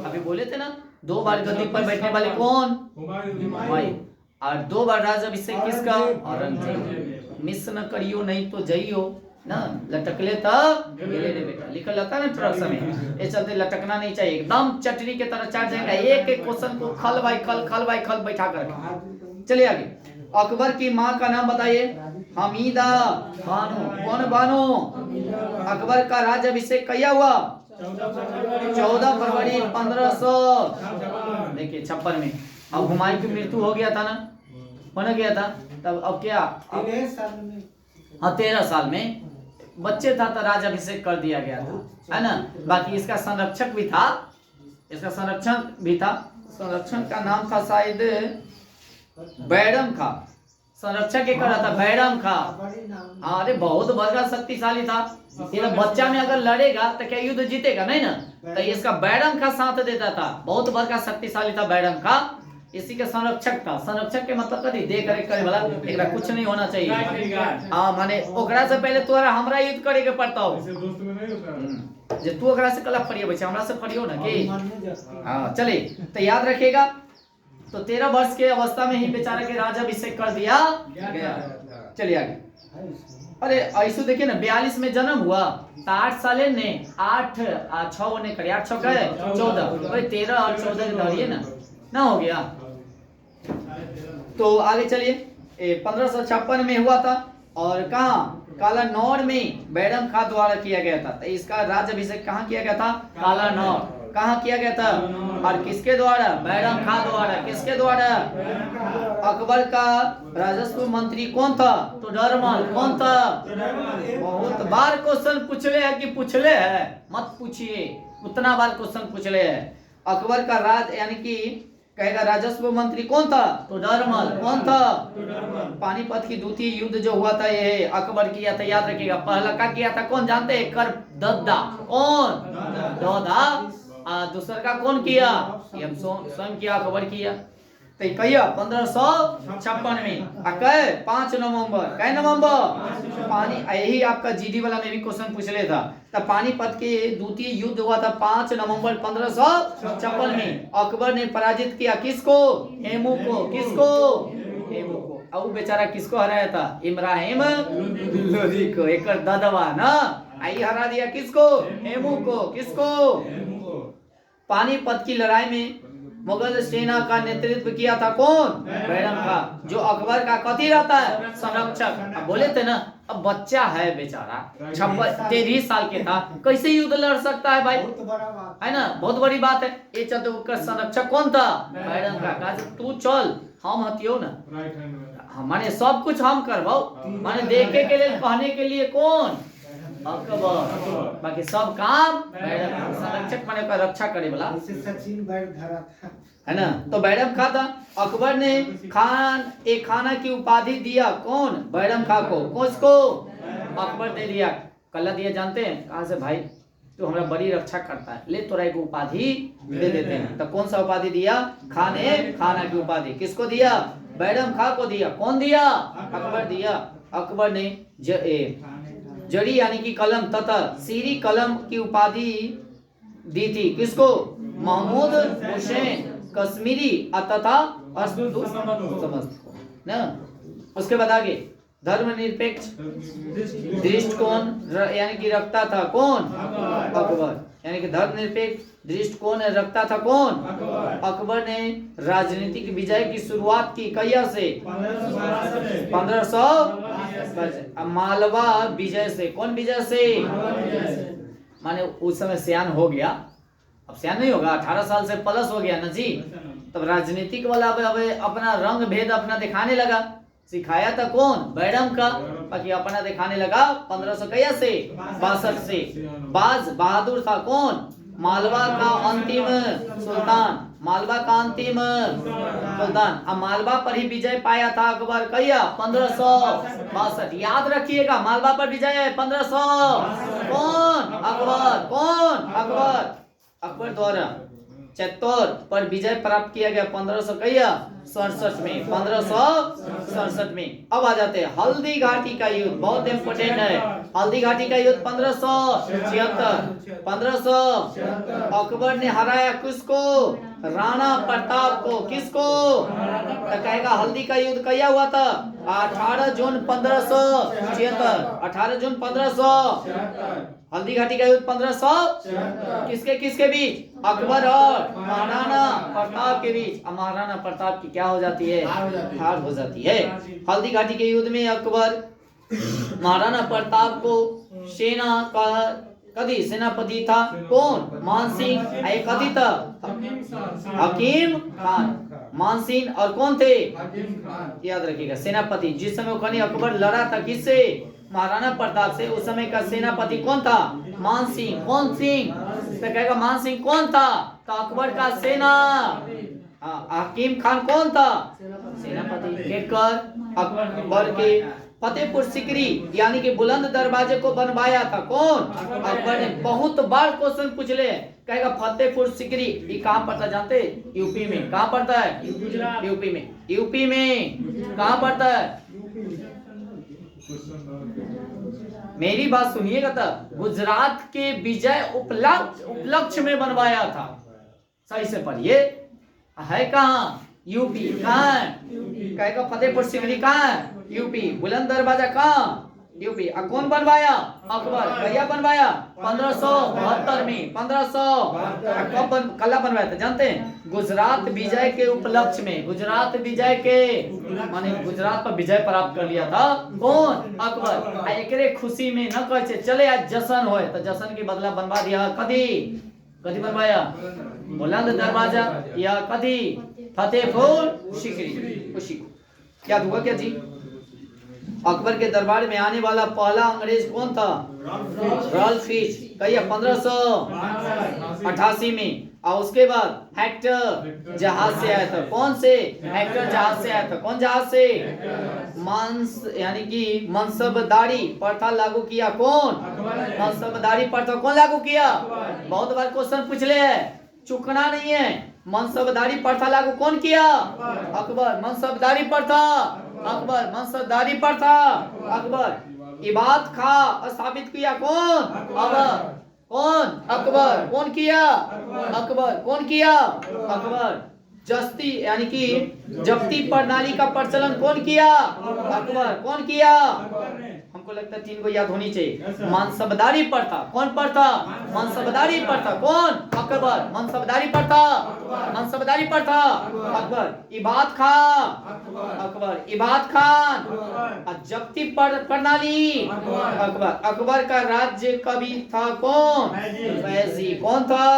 अभी बोले थे ना, 2 बार गद्दी पर बैठने वाले कौन? हुमायूं। और 2 बार राजाभिषेक किसका? औरंगजेब। मिस न करियो नहीं तो जइयो ना, लटकले तब गेले रे बेटा, लिखल रहता है ना ट्रक में। ये चलते लटकना नहीं चाहिए, एकदम चटनी के तरह चाट जाएगा। एक एक क्वेश्चन को खल बाई खल बैठा कर। चलिए आगे। अकबर की माँ का नाम बताइए। हमीदा बानो। कौन बानो? अकबर का राज्याभिषेक कहिया हुआ? 14 फरवरी 1500 देखिए 56 में। अब हुमायूं की मृत्यु हो गया था ना, होने गया था। तब अब क्या? 13 साल में बच्चे था तो राज्याभिषेक कर दिया गया था, है ना। बाकी इसका संरक्षक भी था, इसका संरक्षक भी था। संरक्षक का नाम था शायद बैरम खा। संरक्षक एक था बैरम खा। अरे बहुत बड़ा शक्तिशाली था। ये बच्चा में अगर लड़ेगा तो क्या युद्ध जीतेगा? नहीं ना। तो इसका बैरम खा साथ देता था। बहुत बड़ा शक्तिशाली था बैरम खा। इसी का संरक्षक था। संरक्षक के मतलब कथी? देख रेख करे वाला। एकरा कुछ नहीं होना चाहिए। हाँ, माने ओकरा से पहले तोरा हमरा युद्ध करे के पड़ता हो। जे तू ओकरा से कला फरियो बच्चा, हमरा से फरियो ना कि। हाँ, चले तो याद रखिएगा। तो 13 वर्ष के अवस्था में ही बेचारा के राज्याभिषेक कर दिया गया। चलिए आगे। अरे ऐसे देखिए ना, 42 में जन्म हुआ तो 8 साले ने 8 6 ने करे 8 6 गए 14, भाई 13 और 14 के धरिए ना हो गया। तो आगे चलिए। 1556 में हुआ था और कहाँ? कालानौर में बैरम खां द्वारा किया गया था। तो इसका राज्याभिषेक कहाँ किया गया था? कालानौर। कहाँ किया गया था? और किसके द्वारा? बैरम खां द्वारा। किसके द्वारा? अकबर का राजस्व मंत्री कौन था? तो डरमल। कौन था? बहुत बार क्वेश्चन पूछले है कि पूछले है, मत पूछिए, उतना बार क्वेश्चन पूछले है। अकबर का राज यानी कि कहेगा राजस्व मंत्री कौन था? तो डरमल। कौन था? पानीपत की द्वितीय युद्ध जो हुआ था ये अकबर किया था, याद रखिएगा। पहला का किया था कौन जानते हैं? कर दद्दा। कौन? दौदा। दूसरा का कौन किया? ये स्वयं किया, अकबर किया। तो कहिया 1556 में 5 नवंबर। कै नवंबर? पानी। यही आपका जीडी वाला में भी क्वेश्चन पूछ ले था। तब पानीपत के द्वितीय युद्ध हुआ था 5 नवंबर 1556 में। अकबर ने पराजित किया किसको? हेमू को। किसको? हेमू को। अब बेचारा किसको हराया था? इब्राहिम लोदी को। एक ददवा ना आई हरा दिया किसको? हेमू को। किसको? पानीपत की लड़ाई में मुगल सेना का नेतृत्व किया था कौन? बैरम खां, जो अकबर का कथी रहता है? संरक्षक। अब बोले थे ना, अब बच्चा है बेचारा, 23 साल के था, कैसे युद्ध लड़ सकता है भाई, है ना, बहुत बड़ी बात है। ये चलते उसका संरक्षक कौन था? बैरम खां। कहा तू चल, हम हथियो ना, माने सब कुछ हम करवाओ, माने देखे के लिए, कहने के लिए कौन? अकबर। बाकी सब काम बैरम खां, संरक्षक माने का रक्षा करे वाला, सचिन बैठ धरा था, है ना। तो बैरम खां था। अकबर ने खाना की उपाधि दिया कौन? बैरम खां को। किसको? अकबर दे दिया। कल्ला दिया जानते हैं कहां से? भाई तू हमारा बड़ी रक्षा करता है, ले तोरा एक उपाधि दे देते हैं। तो कौन सा उपाधि दिया? खां ने खाना की उपाधि किसको दिया? बैरम खां को दिया। कौन दिया? अकबर दिया। अकबर ने जड़ी यानी कि कलम तथा सीरी कलम की उपाधि दी थी किसको? महमूद हुसैन कश्मीरी तथा ना। उसके बाद आगे धर्मनिरपेक्ष दृष्टिकोण यानी कि रखता था कौन? अकबर। यानी कि धर्मनिरपेक्ष दृष्टिकोण रखता था कौन? अकबर ने राजनीतिक विजय की शुरुआत की कैया से? 1500 मालवा विजय से। कौन विजय से? माने उस समय सियान हो गया, अब सियान नहीं होगा, 18 साल से प्लस हो गया ना जी, तब राजनीतिक वाला अब अपना रंग भेद अपना दिखाने लगा। सिखाया था कौन? बैरम का। बाकी अपना दिखाने लगा 1500 कैया से? 62 से। बाज बहादुर था कौन? मालवा का अंतिम सुल्तान, मालवा का अंतिम सुल्तान। अब मालवा पर ही विजय पाया था अकबर कैया? 1562। याद रखिएगा, मालवा पर विजय है 1500। कौन? अकबर। कौन? अकबर। अकबर द्वारा चित्तौड़ पर विजय प्राप्त किया गया 1567 में। 1567 में। अब आ जाते हैं हल्दी घाटी का युद्ध, बहुत इंपोर्टेंट है। हल्दी घाटी का युद्ध 1576। 1500 अकबर ने हराया किसको? राणा प्रताप को। किसको? तो कहेगा हल्दी का युद्ध क्या हुआ था? 18 जून 1576। 18 जून 1500। हल्दी घाटी का युद्ध 1500 किसके किसके बीच? अकबर और महाराणा प्रताप के बीच। अब महाराणा प्रताप की क्या हो जाती है? हार हो जाती है। हल्दी घाटी के युद्ध में अकबर महाराणा प्रताप को सेना का कभी सेनापति था कौन? मानसिंह। कभी था? हकीम खान। मानसिंह और कौन थे? याद रखिएगा सेनापति। जिस समय खनी अकबर लड़ा था किससे? महाराणा प्रताप से। उस समय का सेनापति कौन था? मानसिंह। कौन सिंह? तो कहेगा मानसिंह कौन था? तो अकबर का सेना। हकीम खान कौन था? सेनापति। अकबर के फतेहपुर सिकरी यानी कि बुलंद दरवाजे को बनवाया था कौन? अकबर ने। बहुत बार क्वेश्चन पूछ ले, कहेगा फतेहपुर सिकरी ये कहाँ पड़ता जानते? यूपी में। कहाँ पड़ता है? यूपी में। यूपी में कहाँ पड़ता है? मेरी बात सुनिएगा, तब गुजरात के विजय उपलक्ष्य में बनवाया था। सही से पढ़िए। है कहाँ? यूपी। कहाँ है? कहेगा फतेहपुर सिकरी कहाँ है? यूपी। बुलंद दरवाजा कहाँ? यूपी। कौन बनवाया? अकबर। क्या बनवाया? 1572 में। 1500 कब कल्ला बनवाया था जानते हैं? गुजरात विजय के उपलक्ष्य में। गुजरात विजय के माने गुजरात पर विजय प्राप्त कर लिया था कौन? अकबर। एकरे खुशी में न कहे चले आज जश्न होए, तो जश्न की बदला बनवा दिया कदी बनवाया? बुलंद दरवाजा या कदी फतेहपुर सिकरी। खुशी को क्या दूंगा क्या जी? अकबर के दरबार में आने वाला पहला अंग्रेज कौन था? Ralph Fitch. कहिए 1588 में। और उसके बाद हेक्टर जहाज से आया था। कौन से? हेक्टर जहाज से आया था। कौन जहाज से? यानी कि मनसबदारी प्रथा लागू किया कौन? मनसबदारी प्रथा कौन लागू किया? बहुत बार क्वेश्चन पूछ ले, चुकना नहीं है। मनसबदारी प्रथा लागू कौन किया? अकबर। मनसबदारी प्रथा अकबर। मनसबदारी प्रथा अकबर। इबादत खां स्थापित किया कौन? अकबर। कौन? अकबर। कौन किया? अकबर। कौन किया? अकबर। जस्ती यानी कि जब्ती प्रणाली का प्रचलन कौन किया? अकबर। कौन किया? हम हमको लगता है 3 को याद होनी चाहिए। मनसबदारी पर था, कौन पर था? मनसबदारी पर था, कौन? अकबर। मनसबदारी पर था, मनसबदारी पर था अकबर। इबाद खां, अकबर। इबाद खान। जब्ती प्रणाली, अकबर। अकबर का राज्य कवि था कौन? फैजी। कौन था?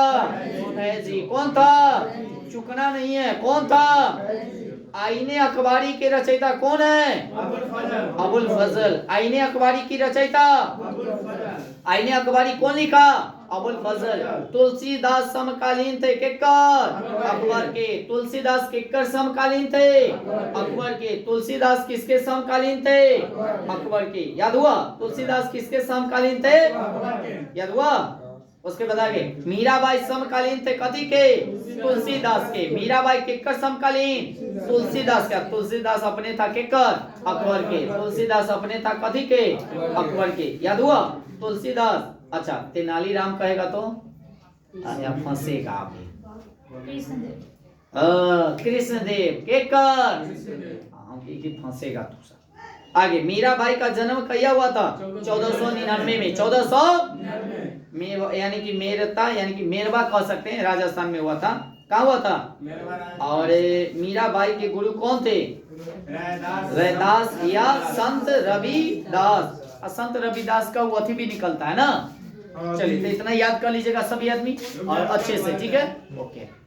फैजी। कौन था? चुकना नहीं है, कौन था? आईने अखबारी के रचयिता कौन है? अबुल फजल। आईने अखबारी की रचयिता? आईने अखबारी कौन लिखा? अबुल फजल। तुलसीदास समकालीन थे केकर? अकबर के। तुलसीदास केकर समकालीन थे? अकबर के। तुलसीदास किसके समकालीन थे? अकबर के। याद हुआ? तुलसीदास किसके समकालीन थे? याद हुआ? उसके बाद आगे मीराबाई समकालीन थे कथी के? तुलसीदास के। मीराबाई केकर समकालीन? तुलसीदास का। तुलसीदास अपने था केकर? अकबर के। तुलसीदास अपने था कथी के? अकबर के। याद हुआ? तुलसीदास। अच्छा, तेनालीराम कहेगा तो फंसेगा आप। कृष्णदेव केकर? फंसेगा तू। आगे मीराबाई का जन्म कहिया हुआ था? 1499 में। 1400 में, यानी कि मेरता यानी कि मेरवा कह सकते हैं, राजस्थान में हुआ था। कहाँ हुआ था? और मीराबाई के गुरु कौन थे? रैदास या संत रविदास। संत रविदास का वो अथी भी निकलता है ना। चलिए, तो इतना याद कर लीजिएगा सभी आदमी और अच्छे से, ठीक है? ओके।